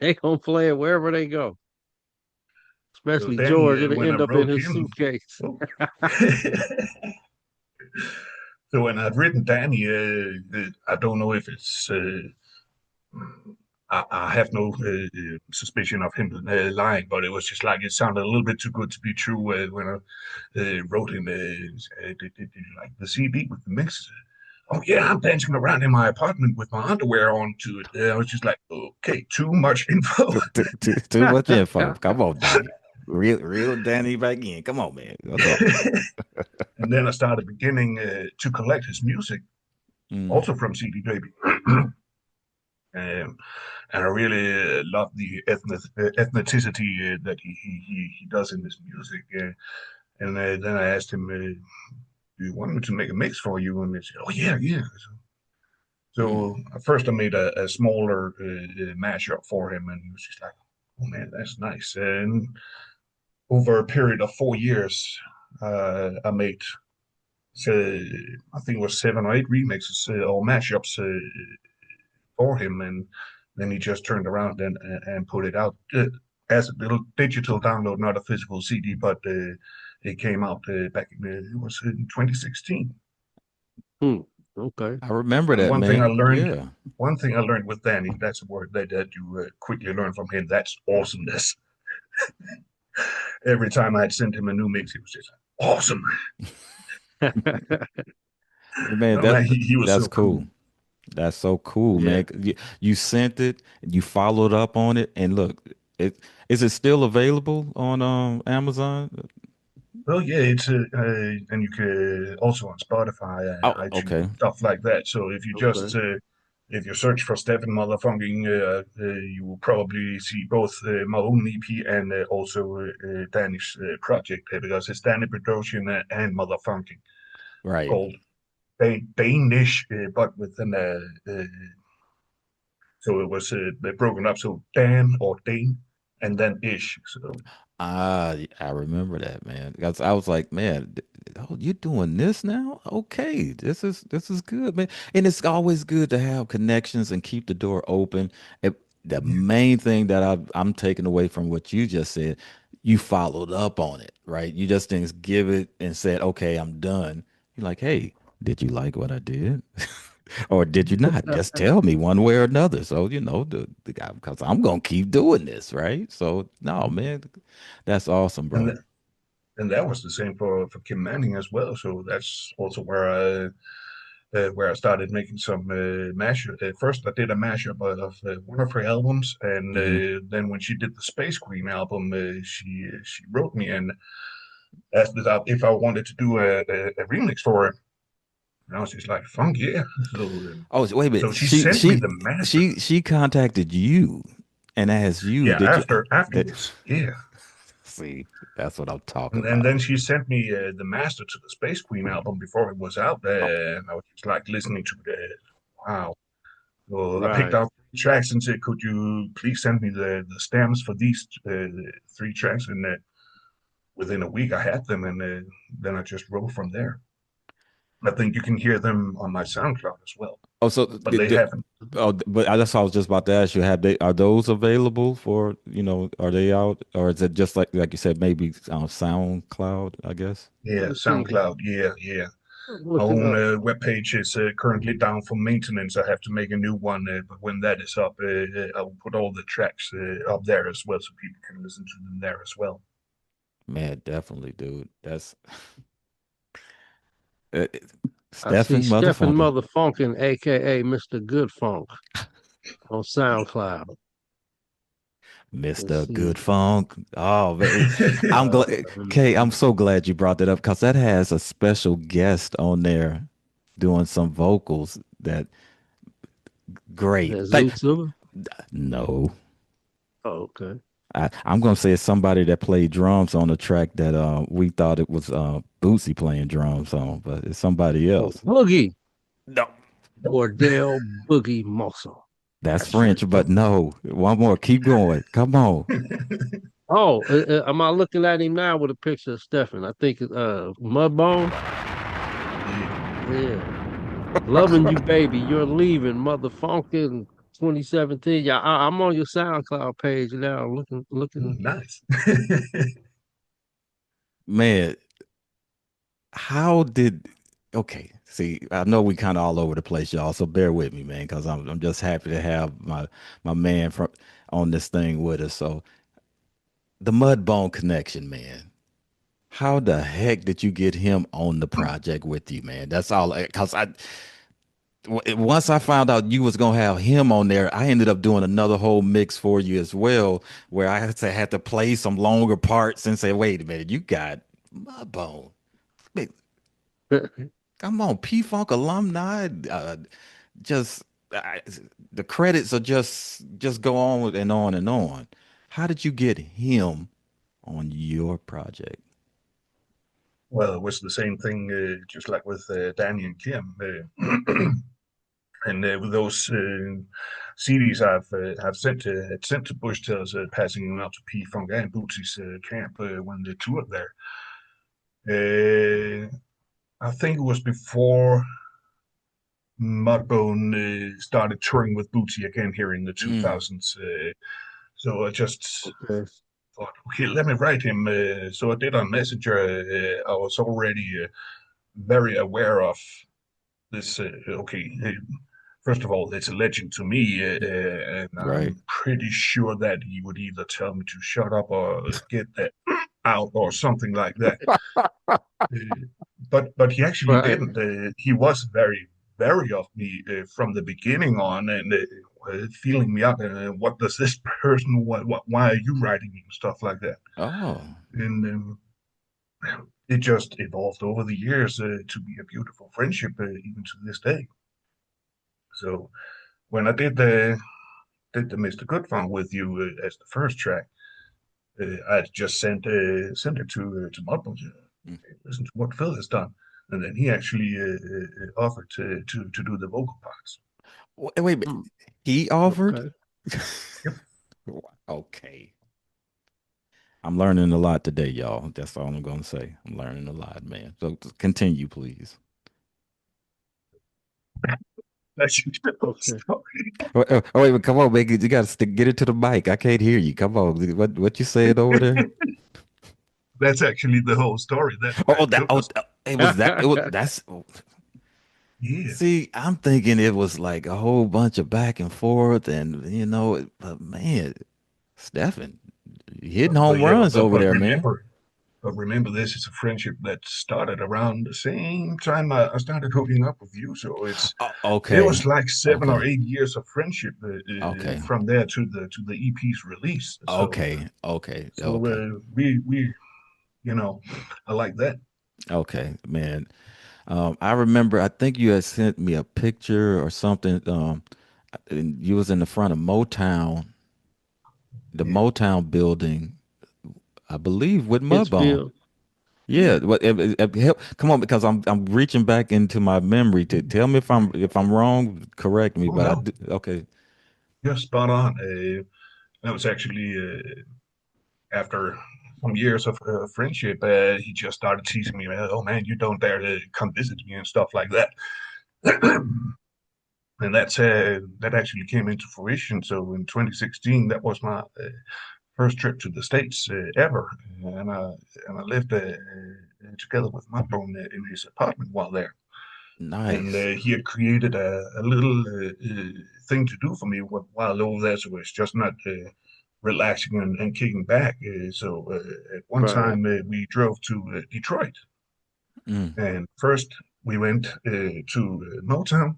they gonna play it wherever they go. So Especially Danny, George, it'll when I end up in wrote his him, suitcase. oh. So when I'd written Danny, I don't know if it's. I have no suspicion of him lying, but it was just like it sounded a little bit too good to be true when I wrote him. Did you like the CD with the mix? Oh yeah, I'm dancing around in my apartment with my underwear on to it. I was just like, okay, too much info. Too much info. Come on, Danny. Real Danny back in. Come on, man. What's up? And then I started beginning to collect his music, Mm, also from CD Baby. Um, and I really love the ethnicity that he does in his music. And then I asked him, "Do you want me to make a mix for you?" And he said, "Oh yeah, yeah." mm. So first I made a smaller mashup for him, and he was just like, "Oh man, that's nice." And over a period of 4 years, I made, so I think it was 7 or 8 remixes or mashups for him, and then he just turned around and put it out as a little digital download, not a physical CD, but it came out back in it was in 2016. Hmm. Okay. I remember And that, man. Yeah. one thing I learned with Danny, that's a word that you quickly learn from him. That's awesomeness. Every time I'd send him a new mix, it was just awesome. Man, No man, he was that's so cool. cool. That's so cool, Yeah. man. You sent it, you followed up on it, and look, it is it still available on Amazon? Well, yeah, it's and you can also on Spotify and Oh, iTunes okay. and stuff like that. So if you just Okay. if you search for Steffen MotherFunkin, you will probably see both my own EP and also Danish project because it's Danish production and MotherFunkin Right. called Danish, but with an so it was broken up. So Dan or Dane and then ish. So I remember that, man. Because I was like, man, oh, you doing this now? Okay, this is good, man. And it's always good to have connections and keep the door open. The yeah, main thing that I'm taking away from what you just said, you followed up on it, right? You just didn't give it and said, okay, I'm done. You're like, hey, did you like what I did? Or did you not? Just tell me one way or another. So, the guy, because I'm gonna keep doing this, right? So, no, man, that's awesome, and bro. and that was the same for Kim Manning as well. So that's also where I started making some mashup. First, I did a mashup of one of her albums, and Hmm. then when she did the Space Queen album, she wrote me and asked if I wanted to do a remix for her. And I was just like, "Funk, yeah!" So Oh, so wait a so minute. she She sent me she the master. she contacted you and asked you, Yeah, did you that afterwards, yeah. see, that's what I'm talking And about. then she sent me the master to the Space Queen album before it was out, Oh, and I was just like listening to it. Wow. So I picked Right. out 3 tracks and said, "Could you please send me the stems for these 3 tracks?" And within a week, I had them, and then I just wrote from there. I think you can hear them on my SoundCloud as well, oh, so but they haven't. but that's what I was just about to ask you. Have they are those available for, are they out, or is it just like you said, maybe on SoundCloud, I guess? Yeah, Let me see. SoundCloud. Yeah, yeah. I'm My looking own up. webpage is currently down for maintenance. I have to make a new one, but when that is up, I will put all the tracks up there as well, so people can listen to them there as well. Man, definitely, dude. That's uh, I see Stephen Stephen MotherFunkin. MotherFunkin, aka Mr. Good Funk, on SoundCloud. Let's Mr. see. Good Funk. Oh man, I'm Uh, glad. Kay, I'm so glad you brought that up because that has a special guest on there doing some vocals. That great. that's Zootzilla. No, Oh, okay. I'm gonna say it's somebody that played drums on the track that we thought it was Bootsy playing drums on, but it's somebody Oh, else. Boogie No, Bordell Boogie Muscle. that's That's French. French, but no. One more. Keep going. Come on. Oh, am I looking at him now with a picture of Stefan? I think Mudbone. Yeah. Yeah. Loving you, baby. You're leaving, MotherFunkin 2017. Yeah, I'm on your SoundCloud page now. Looking. Nice. Man, how did okay, see, I know we kind of all over the place, y'all, so bear with me, man, because I'm just happy to have my man from on this thing with us. So the Mudbone connection, man. How the heck did you get him on the project with you, man? That's all. Because once I found out you was gonna have him on there, I ended up doing another whole mix for you as well, where I had to play some longer parts and say, "Wait a minute, you got Mudbone. Man, come on, P Funk alumni. Just I, the credits are just go on and on and on. How did you get him on your project? Well, it was the same thing, just like with Danny and Kim. And with those CDs I've sent to Bush Tales, passing them out to P Funk and Bootsy's camp when they toured there. I think it was before Mudbone started touring with Bootsy again here in the Mm, 2000s. So I just Okay. thought, okay, let me write him. So I did on Messenger. I was already very aware of this. Okay, first of all, it's a legend to me, and right. I'm pretty sure that he would either tell me to shut up or get that out or something like that. Uh, but he actually Right. didn't. He was very of me from the beginning on, and feeling me up. And what does this person? Why are you writing me and stuff like that? Oh, And it just evolved over the years to be a beautiful friendship, even to this day. So when I did the Mr. Goodfun with you as the first track, I just sent it to Mudbone. mm. Listen to what Phil has done, and then he actually offered to do the vocal parts. Wait a minute. Hmm. He offered? Okay. Yep. Okay. I'm learning a lot today, y'all. That's all I'm gonna say. I'm learning a lot, man. So continue, please. That's your Okay. story. Wait, come on, man. You gotta get it to the mic. I can't hear you. Come on. What you said over there? That's actually the whole story. That Oh, that took us. it was that. It was that's. Yeah. See, I'm thinking it was like a whole bunch of back and forth, and but man, Stefan, hitting But home yeah, runs over there, man. but remember, this is a friendship that started around the same time I started hooking up with you. So it Okay, was like 7 or 8 years of friendship okay, from there to the EP's release. So okay, okay, so okay, we you know I like that. okay, man. I remember. I think you had sent me a picture or something. And you was in the front of Motown, the Yeah, Motown building, I believe, with Mudbone. Pittsfield. Yeah, yeah. help, come on, because I'm reaching back into my memory to tell me if I'm wrong, correct me. Oh But I no, do, okay, you're spot on. That was actually after some years of friendship. He just started teasing me, "Oh man, you don't dare to come visit me and stuff like that." And that actually came into fruition. So in 2016, that was my first trip to the States ever, and I lived together with my bro in his apartment while there. And nice, he had created a little thing to do for me while over there, so it's just not relaxing and kicking back. At one Right. time we drove to Detroit, mm, and first we went to Motown,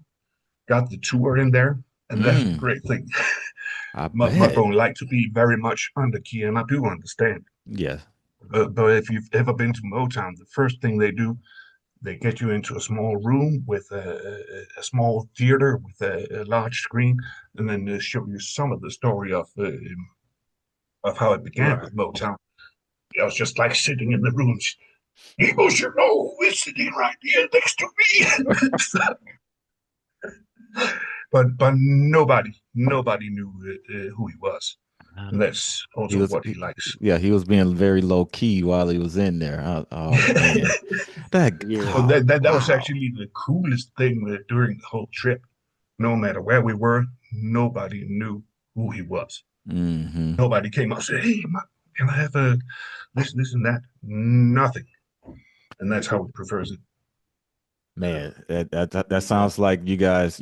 got the tour in there, and that's the mm, great thing. I My bet, phone like to be very much under key, and I do understand. yes, But if you've ever been to Motown, the first thing they do, they get you into a small room with a small theater with a large screen, and then they show you some of the story of how it began Right. with Motown. I was just like sitting in the room. People should know who is sitting right here next to me. But nobody knew who he was. And that's He also was, what he likes. yeah, he was being very low key while he was in there. Oh man, that, Yeah. Well, oh, that was wow. actually the coolest thing during the whole trip. No matter where we were, nobody knew who he was. Hmm. Nobody came up and said, "Hey, can I have a this, and that?" Nothing. And that's how he prefers it. Man, that sounds like you guys,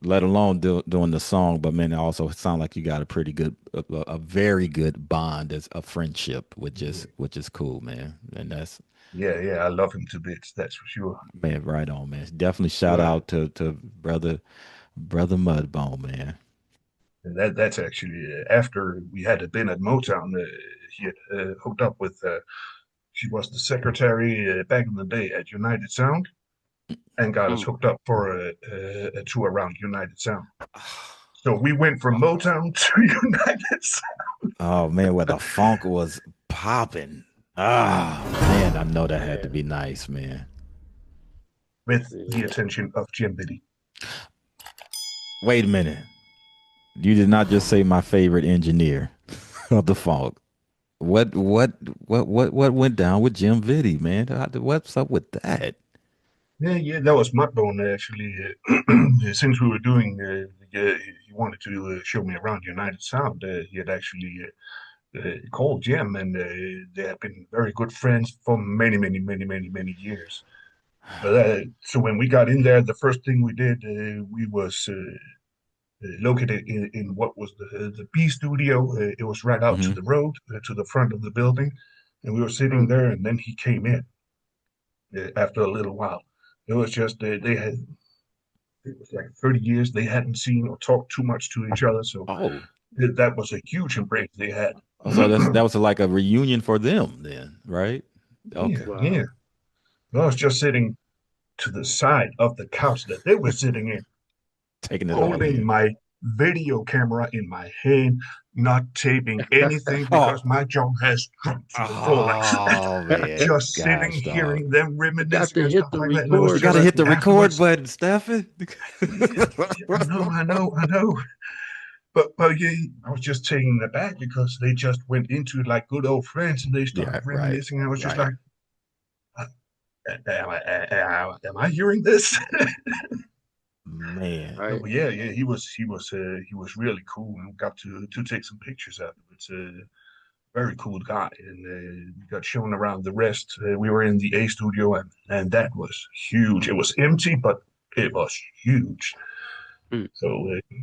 let alone doing the song, but man, it also sound like you got a pretty good, a very good bond as a friendship, which is cool, man. And that's Yeah, yeah, I love him to bits. That's for sure. man, right on, man. Definitely shout Right. out to brother Mudbone, man. And that's actually after we had been at Motown. He had hooked up with. She was the secretary back in the day at United Sound, and got us Mm. hooked up for a tour around United Sound. So we went from Motown to United Sound Oh man, where the funk was popping. Ah man, I know that had to Yeah. be nice, man. with the Yeah. attention of Jim Biddy. Wait a minute. You did not just say my favorite engineer of the funk. What what what went down with Jim Vitti, man? What's up with that? Yeah, yeah, that was Mudbone actually. Since we were doing, he wanted to show me around United Sound. He had actually called Jim, and they had been very good friends for many, many, many, many, many years. But so when we got in there, the first thing we did, we was located in what was the B studio. It was right out to Hmm. the road, to the front of the building, and we were sitting Mm. there. And then he came in after a little while. It was just they had it was like 30 years they hadn't seen or talked too much to each other, so Oh, that was a huge embrace they had. so that was like a reunion for them then, right? Yeah, Okay. yeah. Wow. I was just sitting to the side of the couch that they were sitting in, Taking it all holding in. my video camera in my hand, not taping anything Oh, because my jaw has dropped to the floor like oh man, just sitting, gosh, dog. hearing them Forgot reminiscing to and hit stuff the like that. And it was You record got to just hit the button. record afterwards, button, Stefan. yeah, yeah, I know. But yeah, I was just taken aback because they just went into it like good old friends and they Yeah, started right, reminiscing. I was just right. like, am I hearing this? Man, Right. So yeah, yeah, he was really cool and got to take some pictures afterwards. Very cool guy, and we got shown around the rest. We were in the A studio, and that was huge. It was empty, but it was huge. Mm.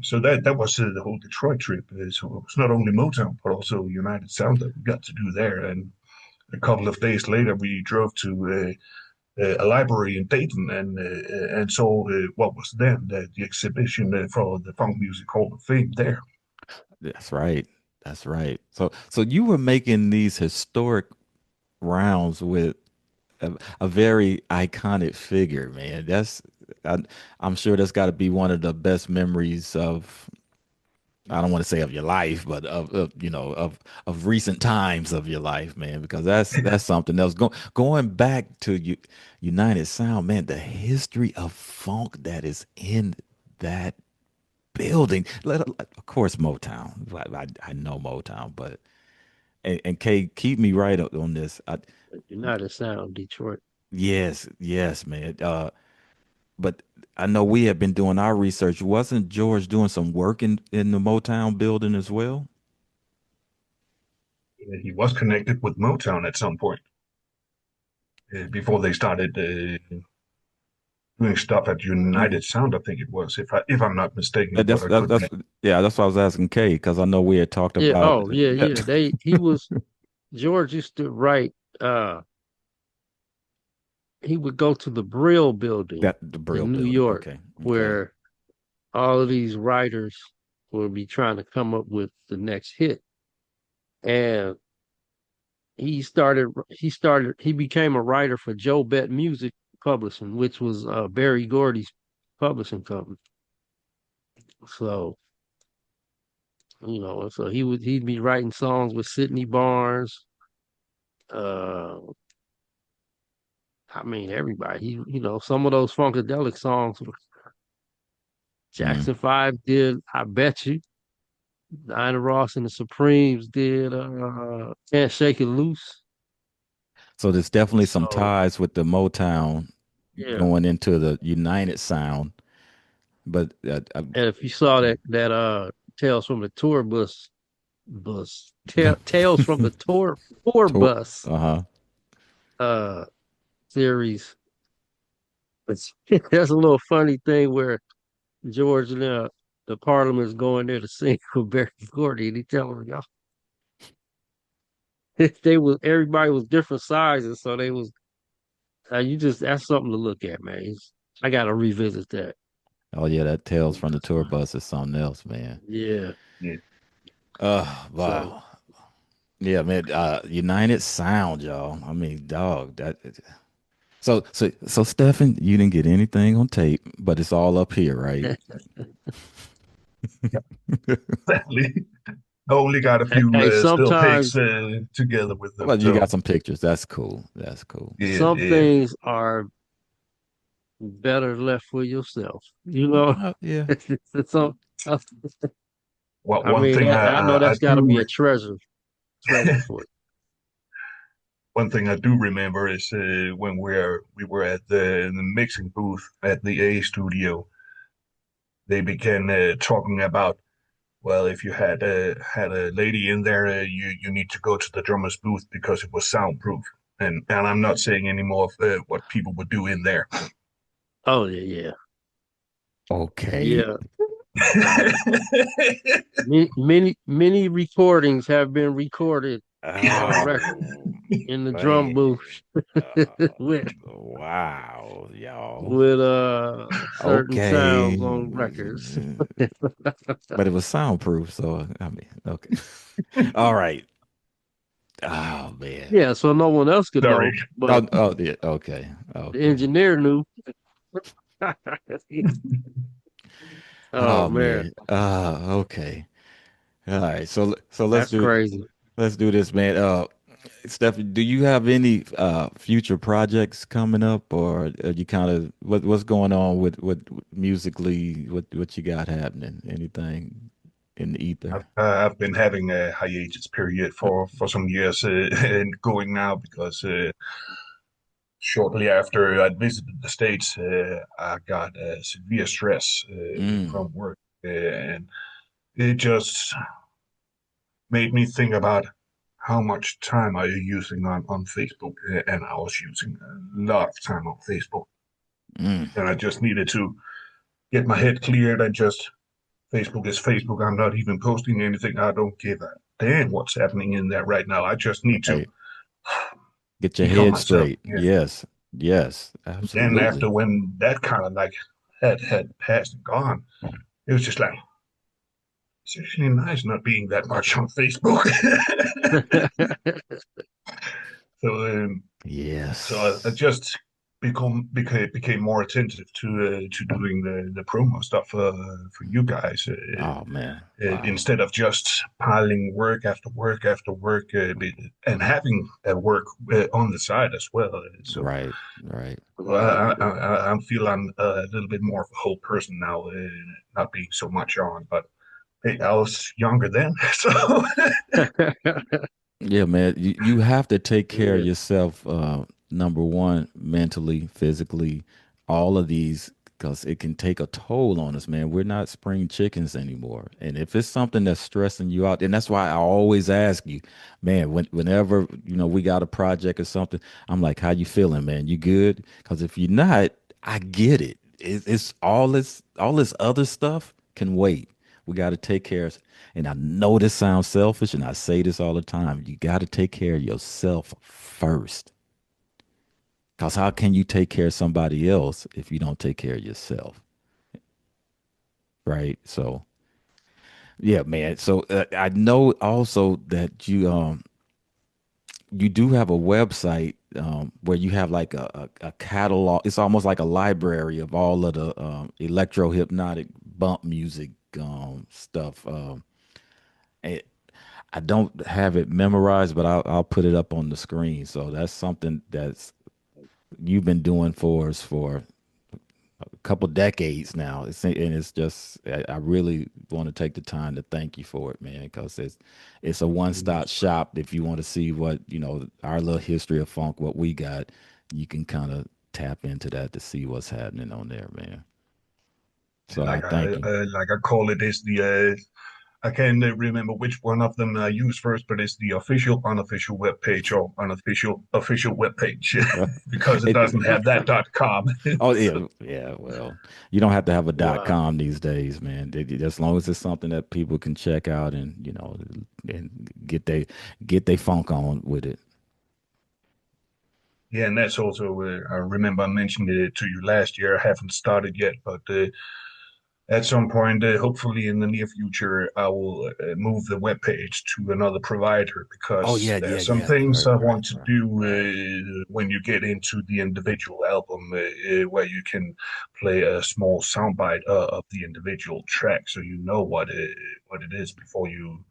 So that was the whole Detroit trip. So it was not only Motown, but also United Sound that we got to do there. And a couple of days later, we drove to a library in Dayton and saw what was then the exhibition for the Funk Music Hall of Fame there. that's right. That's right. So you were making these historic rounds with a very iconic figure, man. I, I'm sure that's got to be one of the best memories of. I don't want to say of your life, but of recent times of your life, man, because that's something else. Going back to United Sound, man, the history of funk that is in that building. Of course, Motown. I know Motown, but and Kay, keep me right up on this. United Sound, Detroit. Yes, yes, man. But I know we have been doing our research. Wasn't George doing some work in the Motown building as well? He was connected with Motown at some point before they started doing stuff at United Sound. I think it was, if I'm not mistaken, but That's I could be. that's yeah. That's why I was asking Kay because I know we had talked Yeah. about Oh, yeah, yeah. yeah. He was George used to write. He would go to the Brill Building That the Brill in New building. York, Okay, okay. where all of these writers will be trying to come up with the next hit. And he became a writer for Joe Bet Music Publishing, which was Barry Gordy's publishing company. So, so he'd be writing songs with Sidney Barnes, uh I mean everybody. Some of those funkadelic songs Mm. Jackson 5 did, I bet you. Diana Ross and the Supremes did Can't Shake It Loose. So there's definitely some So ties with the Motown yeah. going into the United sound. But And if you saw that Tales from the Tour Tales from the Tour Bus uh-huh. uh series, it's, there's a little funny thing where George and the Parliament's going there to sing for Barry Gordy, and he telling them y'all they was everybody was different sizes, so they was you just that's something to look at, man. I gotta revisit that. Oh yeah, that Tales from the Tour Bus is something else, man. Yeah. Yeah. So Wow. Yeah, man. United Sound, y'all. I mean, dog. So, Stefan, you didn't get anything on tape, but it's all up here, right? Exactly. I only got a few hey, still pics sometimes together with them. Well, you got So some pictures. That's cool. That's cool. yeah, some yeah. things are better left for yourself. You know, Yeah. so I One mean, thing I know I that's got to be do a treasure for one thing I do remember is when we were at the mixing booth at the A studio, they began talking about, well, if you had a lady in there, you need to go to the drummer's booth because it was soundproof. And I'm not saying any more of what people would do in there. Oh yeah, Okay. yeah. Many recordings have been recorded on record Oh in the drum man. booth with Wow, y'all. certain Okay. sounds on records. But it was soundproof, so I mean, okay. All right. Oh man. Yeah, so no one else could Sorry. know, but Oh yeah, okay. the Okay. engineer knew. Oh Oh man, man. Okay. All right. So that's crazy. let's do this, man. Stephanie, do you have any future projects coming up, or you kind of what's going on with musically? What you got happening? Anything in the ether? I've been having a hiatus period for some years and going now because shortly after I visited the States, I got severe stress Mm, from work, and it just made me think about how much time are you using on Facebook, and I was using a lot of time on Facebook, mm. and I just needed to get my head cleared and just Facebook is Facebook. I'm not even posting anything. I don't give a damn what's happening in there right now. I just need to Right. Get your be on head myself. straight. Yeah. Yes. Yes. Then after Absolutely. when that kind of like had passed and gone, it was just like it's actually nice not being that much on Facebook. so I Yes. just became more attentive to doing the promo stuff for you guys Oh man. Wow. instead of just piling work after work after work and having work on the side as well. So Right. Right. Right. I feel I'm a little bit more of a whole person now, not being so much on. But hey, I was younger then, so Yeah, man. You have to take care of Yeah. yourself, number one, mentally, physically, all of these, because it can take a toll on us, man. We're not spring chickens anymore. And if it's something that's stressing you out, and that's why I always ask you, man, whenever, we got a project or something, I'm like, how you feeling, man? You good? Because if you're not, I get it. It's all this other stuff can wait. We got to take care of, and I know this sounds selfish, and I say this all the time. You got to take care of yourself first. Because how can you take care of somebody else if you don't take care of yourself? Right. So, yeah, man. So I know also that you do have a website where you have like a catalog. It's almost like a library of all of the electro hypnotic bump music stuff. And I don't have it memorized, but I'll put it up on the screen. So that's something that's you've been doing for us for a couple decades now. And it's just I really want to take the time to thank you for it, man, because it's a one-stop shop. If you want to see what, our little history of funk, what we got, you can kind of tap into that to see what's happening on there, man. So I thank you. Like I call it, is the I can't remember which one of them I use first, but it's the official, unofficial web page or unofficial, official web page because it It, doesn't have that .com. oh yeah, yeah. Well, you don't have to have a Wow. .com these days, man. As long as it's something that people can check out and and get they funk on with it. Yeah, and that's also, I remember I mentioned it to you last year. I haven't started yet, but at some point, hopefully in the near future, I will move the web page to another provider Oh because yeah, there are yeah, some yeah. things Right, I right, want to right, do right. when you get into the individual album, where you can play a small soundbite of the individual track, so you know what it is before you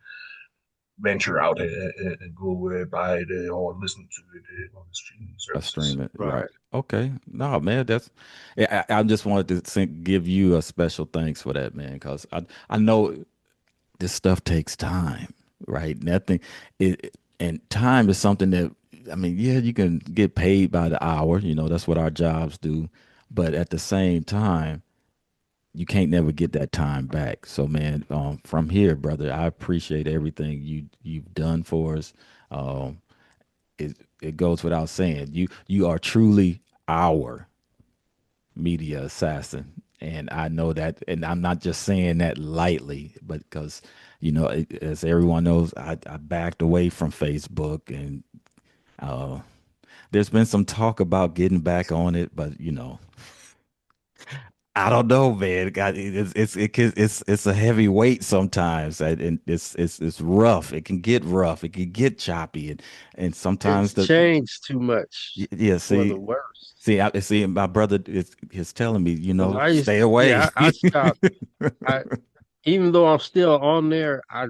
venture out and go buy it or listen to it on the streaming A services. stream it, right? Right. Okay, no, man, that's. I just wanted to give you a special thanks for that, man, because I know this stuff takes time, right? Nothing, and time is something that I mean, yeah, you can get paid by the hour, that's what our jobs do, but at the same time, you can't never get that time back. So, man, from here, brother, I appreciate everything you've done for us. Um, it goes without saying, you are truly our media assassin. And I know that, and I'm not just saying that lightly, but because, as everyone knows, I backed away from Facebook, and uh, there's been some talk about getting back on it, but I don't know, man. God, it's a heavy weight sometimes, and it's rough. It can get rough. It can get choppy, and sometimes It's changed too much yeah. for the See, worst. see, my brother is telling me, Because I used, stay away. yeah, I stopped. I even though I'm still on there, I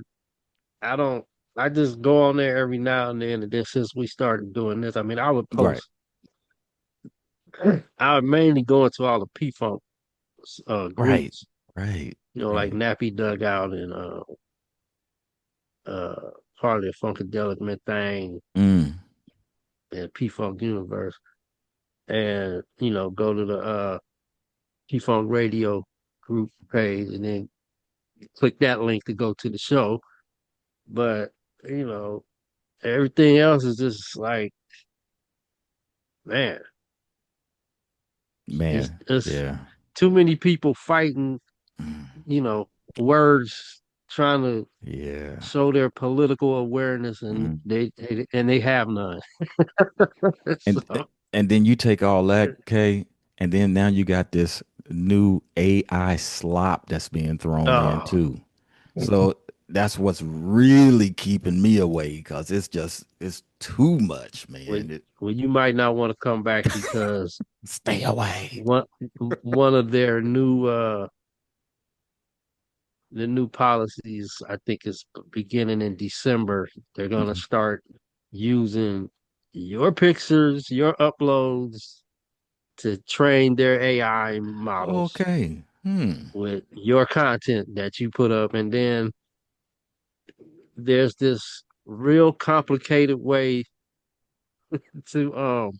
don't. I just go on there every now and then. And then since we started doing this, I mean, I would Right, post. I would mainly go into all the P Funk right, groups, right, like right. Nappy Dugout and uh Harley a Funkadelic Thing Mm. and P Funk Universe, and go to the P Funk Radio group page, and then click that link to go to the show. But you know, everything else is just like, man, it's Man, it's yeah. too many people fighting, Mm. you know, words trying to Yeah. show their political awareness, and Mm. they have none. And So and then you take all that, Kay, and then now you got this new AI slop that's being thrown in oh, too. So that's what's really keeping me away because it's too much, well, man. you might not want to come back because Stay away. one one of their new the new policies, I think, is beginning in December. They're gonna Mhm. start using your pictures, your uploads to train their AI models Okay. with your content that you put up. And then there's this real complicated way to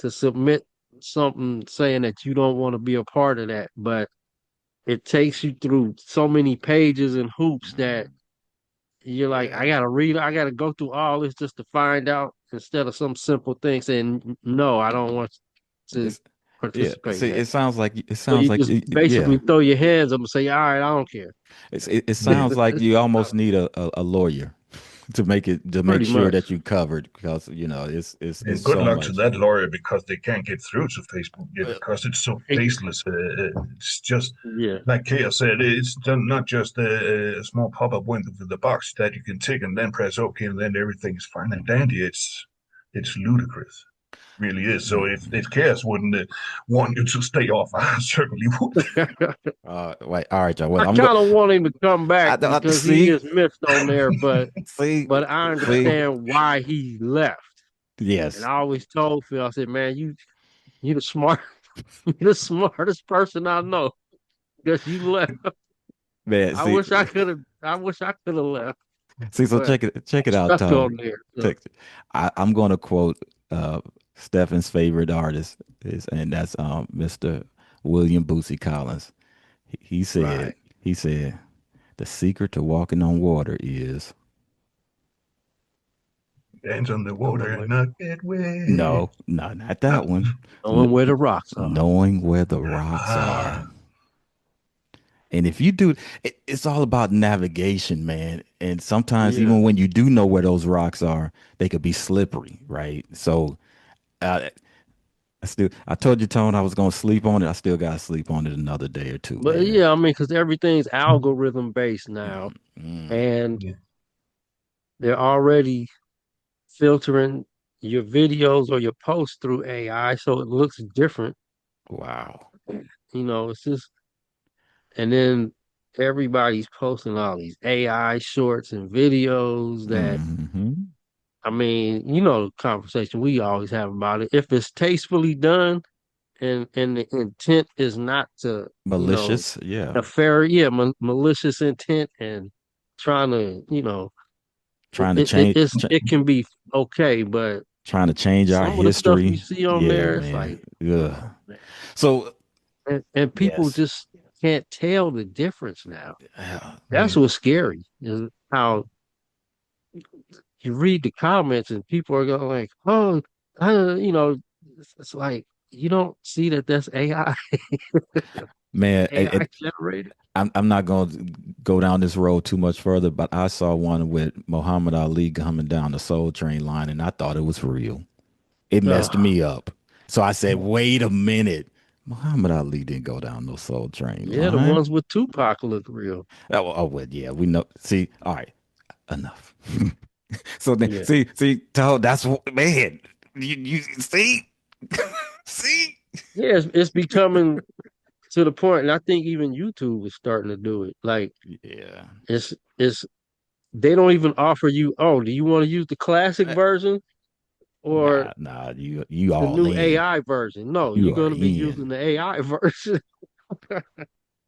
submit something saying that you don't want to be a part of that, but it takes you through so many pages and hoops that you're like, I Yeah. gotta read, I gotta go through all this just to find out, instead of some simple thing saying, no, I don't want to It's yeah. participate in See, that. it So sounds you like just yeah. basically throw your hands up and say, all right, I don't care. It sounds like you Uh, almost need a lawyer to make Pretty sure much. that you covered because it's And good so luck to much. that lawyer because they can't get through to Facebook yet Uh, because it's so It- faceless. It's just yeah. like Kea said, it's not just a small pop-up window with the box that you can tick and then press OK and then everything's fine and dandy. It's ludicrous, really is. So if Chaos wouldn't want you to stay off, I certainly would. wait, all right, y'all. Well, I I'm going. kind of want him to come back I because he see, is missed on there, see, but I see. understand why he left. And Yes, I always told Phil, I said, man, you the smart. the smartest person I know because you left. Man, I wish I could have. I wish I could have left, so but check I'm it out, stuck Tom. on there. So, Check, I'm going to quote Stephen's favorite artist and that's Mr. William Bootsy Collins. He said, right. he said, the secret to walking on water is Dance on the Knowing water and where, not get wet. no, no, not No. that one. N- knowing where the rocks are. knowing where the rocks are. Ah, And if you do, it's all about navigation, man. And sometimes, Yeah. even when you do know where those rocks are, they could be slippery, right? So, uh, I told you, Tone, I was gonna sleep on it. I still gotta sleep on it another day or two, But man. yeah, I mean, because everything's algorithm based now, Mm, and yeah. they're already filtering your videos or your posts through AI, so it looks different. wow. It's just, and then everybody's posting all these AI shorts and videos that, Hmm. I mean, the conversation we always have about it. If it's tastefully done and the intent is not to, Malicious, yeah. nefarious, yeah, malicious intent and trying to, it, Trying to it, it change, it's it can be okay, but trying to change our some of the stuff you history. see on Yeah, there, it's man. like, Ugh. oh man. So, And people yes. just can't tell the difference now. Yeah. That's Yeah. what's scary, is how you read the comments and people are going like, oh, it's like you don't see that that's AI, Man, AI generated. I'm not going to go down this road too much further, but I saw one with Muhammad Ali coming down the Soul Train line, and I thought it was real. It messed Oh, me up. So I said, Oh, wait a minute. Muhammad Ali didn't go down no Soul Train yeah, the line. ones with Tupac look real. Well, yeah, we know. See, all right, enough. So then, Yeah. Todd, that's man. You see, see, Yeah, it's becoming to the point, and I think even YouTube is starting to do it. Like yeah. it's they don't even offer you, oh, do you want to use the classic Uh, version or nah. You the all new in. AI version? No, You you're are going to be in. using the AI version.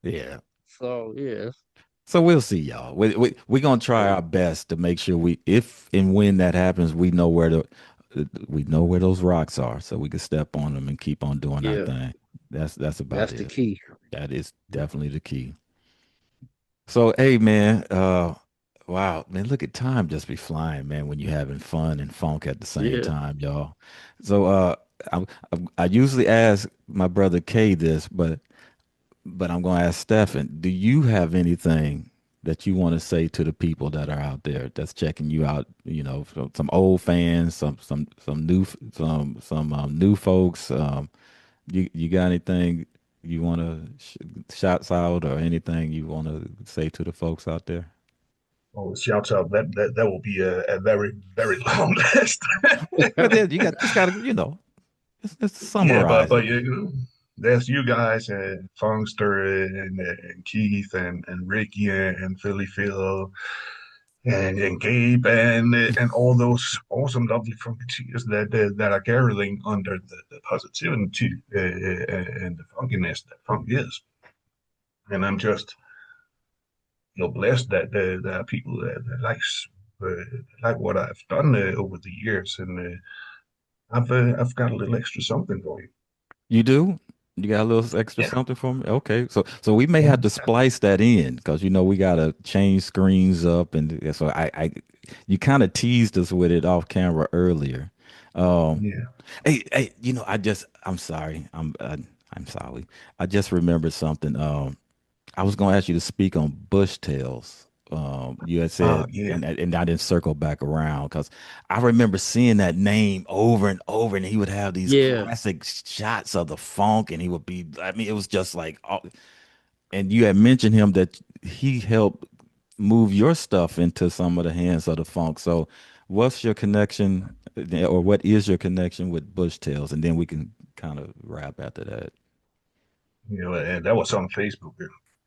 Yeah. So yeah, So we'll see, y'all. We're gonna try yeah, our best to make sure if and when that happens, we know where those rocks are, so we can step on them and keep on doing our yeah. thing. That's about That's the it. key. That is definitely the key. So hey man, wow, man, look at time just be flying, man, when you're having fun and funk at the same Yeah. time, y'all. So I usually ask my brother K this, but I'm going to ask Stefan, do you have anything that you want to say to the people that are out there that's checking you out, some old fans, some new folks, you got anything you want to shouts out or anything you want to say to the folks out there? oh, shouts out. That will be a very, very long list. But then you got just got to, let's Yeah, summarize it. there's you guys and Funkster and Keith and Ricky and Philly Phil and Gabe and all those awesome, lovely funketeers that are caroling under the positivity and the funkiness that funk is. And I'm just blessed that there are people that like what I've done over the years, and I've got a little extra something for you. You do? You got a little extra Yeah, something for me? Okay. So we may yeah, have to splice that in because we gotta change screens up and so I you kind of teased us with it off camera earlier. Um yeah. hey, I'm sorry. I'm sorry. I just remembered something. I was going to ask you to speak on bushtails. You had said, Yeah. and I didn't circle back around because I remember seeing that name over and over, and he would have these Yeah. classic shots of the funk, and he would be. I mean, it was just like, and you had mentioned him that he helped move your stuff into some of the hands of the funk. So, what's your connection, or what is your connection with bushtails? And then we can kind of wrap after that. And that was on Facebook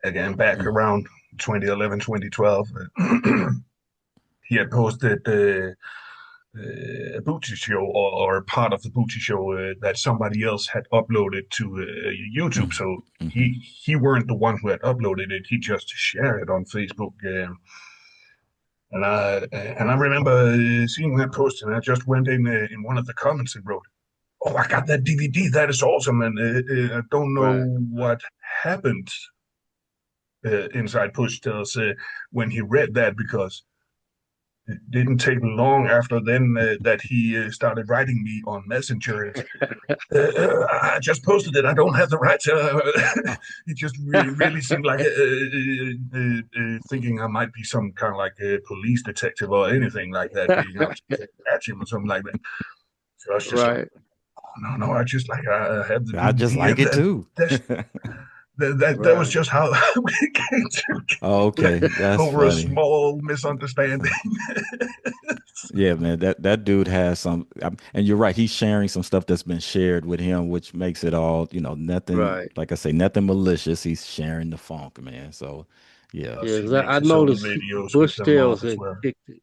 again back around 2011, 2012. He had posted booty show or part of the booty show that somebody else had uploaded to YouTube. So Mm-hmm. he weren't the one who had uploaded it. He just shared it on Facebook. And I remember seeing that post, and I just went in one of the comments and wrote, "Oh, I got that DVD. That is awesome!" And I don't know Right. what happened inside Push Tells when he read that because it didn't take long after then that he started writing me on Messenger. I just posted it. I don't have the rights. It just really seemed like thinking I might be some kind of like a police detective or anything like that, being out to catch him or something like that. So I was just like, Right. oh, no, I just like I have the I just DVD, like and it too. that's, that was Right. just how we came Okay, to that's over a funny. small misunderstanding. Yeah, man, that dude has some, and you're right. He's sharing some stuff that's been shared with him, which makes it all, nothing. Right. Like I say, nothing malicious. He's sharing the funk, man. So, yeah, Yeah, He 'cause makes I his own noticed videos with Bush them all Tales as had well. kicked it.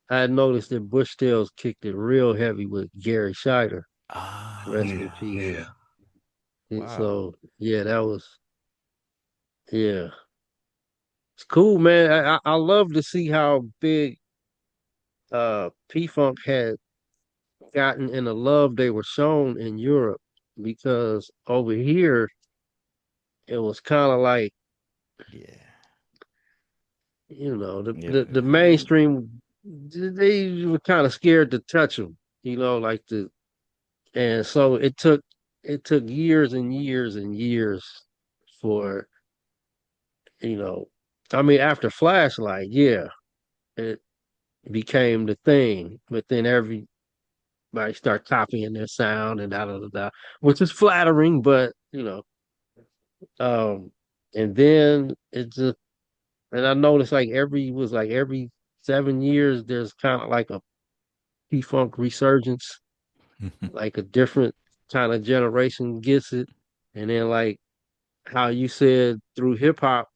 I had noticed that Bush Tales kicked it real heavy with Gary Scheider. Rest ah, in Yeah, peace. yeah. And wow, so yeah, that was yeah. It's cool, man. I love to see how big P Funk had gotten and the love they were shown in Europe because over here it was kind of like, yeah, yep, the mainstream, they were kind of scared to touch them, like the and so it took years and years and years for, you know I mean, after Flashlight, yeah, it became the thing, but then everybody start copying their sound and da da da da, which is flattering, but um and then it just and I noticed like every 7 years there's kind of like a P-Funk resurgence, like a different kind of generation gets it. And then like how you said through hip hop,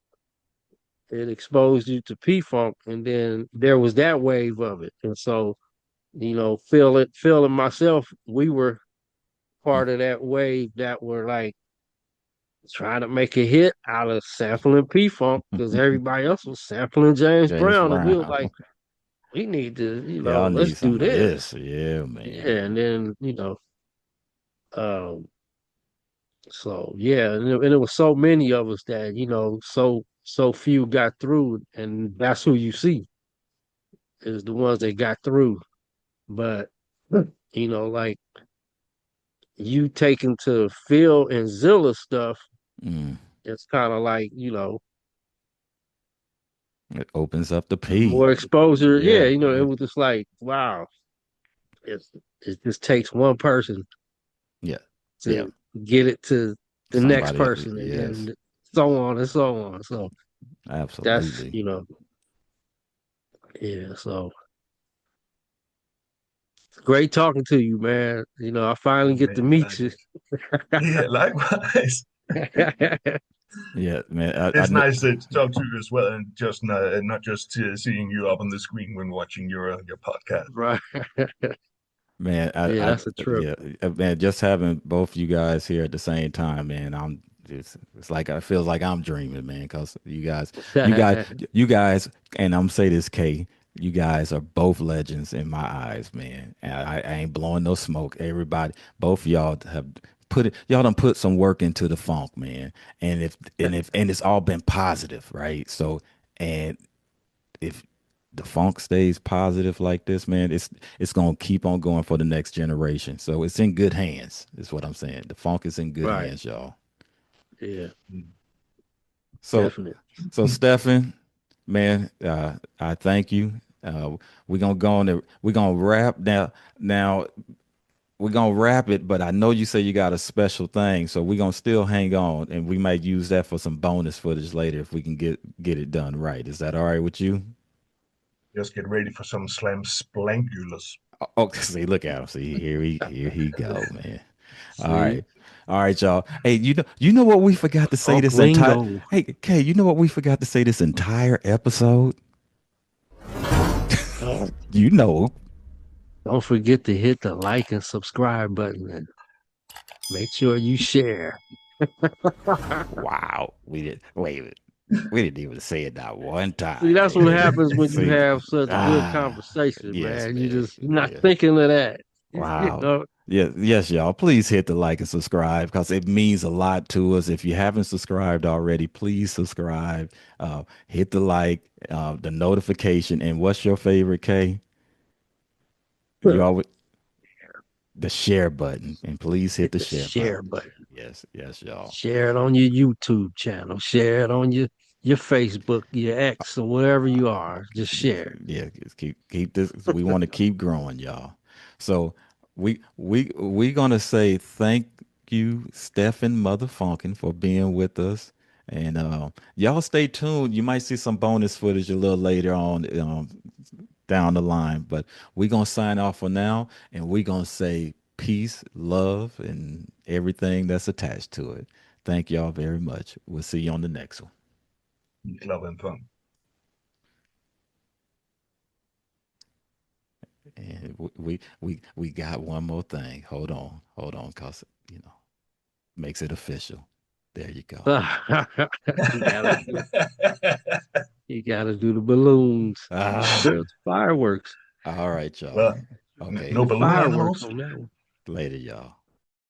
it exposed you to P-Funk, and then there was that wave of it. And so, Phil and myself, we were part of that wave that were like trying to make a hit out of sampling P-Funk because everybody else was sampling James James Brown, and we were Brown. like, we need to, Y'all let's need do some of this. this. Yeah, Yeah, man. and then um, so yeah, and it was so many of us that so few got through, and that's who you see is the ones that got through. But like you taking to Phil and Zilla stuff, Mm, it's kind of like it opens up the P. more exposure. Yeah, Yeah, it was just like wow, it's it just takes one person yeah, yeah. to get it to the next Somebody, person, and yes, then so on and so on. So that's absolutely. yeah. So great talking to you, man. I finally get to Yeah, meet like, you. yeah, likewise. Yeah, man. It's nice to talk to you as well, and just not just seeing you up on the screen when watching your podcast. Right. Man, Yeah, that's a trip. yeah, man. Just having both you guys here at the same time, man. It's like it feels like I'm dreaming, man. Because you guys, you guys, and I'm say this, K. You guys are both legends in my eyes, man. And I ain't blowing no smoke. Everybody, both of y'all have y'all done put some work into the funk, man. And it's all been positive, right? So, and if the funk stays positive like this, man, it's gonna keep on going for the next generation. So it's in good hands, is what I'm saying. The funk is in good Right. hands, y'all. Yeah, So definitely. so Stefan, man, I thank you. We're gonna go on. We're gonna wrap now. Now we're gonna wrap it, but I know you say you got a special thing, so we're gonna still hang on, and we might use that for some bonus footage later if we can get it done right. Is that all right with you? Just get ready for some slam splankulous. Oh, see, look at him. See, here he go, man. All See, right. All right, y'all. Hey, you know what we forgot to say funk this entire lingo. Hey, Kay, you know what we forgot to say this entire episode? Oh, You know. Don't forget to hit the like and subscribe button and make sure you share. Wow, we did. Wait, we didn't even say it that one See, time, that's what man. happens when you See, have such good ah, conversation, yes, man. man. You're not Yeah. thinking of that. You Wow. know, Yeah, yes, y'all. Please hit the like and subscribe because it means a lot to us. If you haven't subscribed already, please subscribe. Hit the like, the notification, and what's your favorite, K? You always the share button, and please hit hit the the share share button. button. Yes, yes, y'all. Share it on your YouTube channel. Share it on your Facebook, your X, or wherever you are. Just share. Yeah, just keep this. We want to keep growing, y'all. So we gonna say thank you, Steffen MotherFunkin, for being with us. And y'all stay tuned. You might see some bonus footage a little later on down the line. But we're gonna sign off for now, and we're gonna say peace, love, and everything that's attached to it. Thank y'all very much. We'll see you on the next one. Love and fun. And we got one more thing. Hold on, cause makes it official. There you go. you gotta do you gotta do the balloons. You Ah, sure it's fireworks? all right, y'all. Well, Okay, no The balloon fireworks animals. on that one. later, y'all.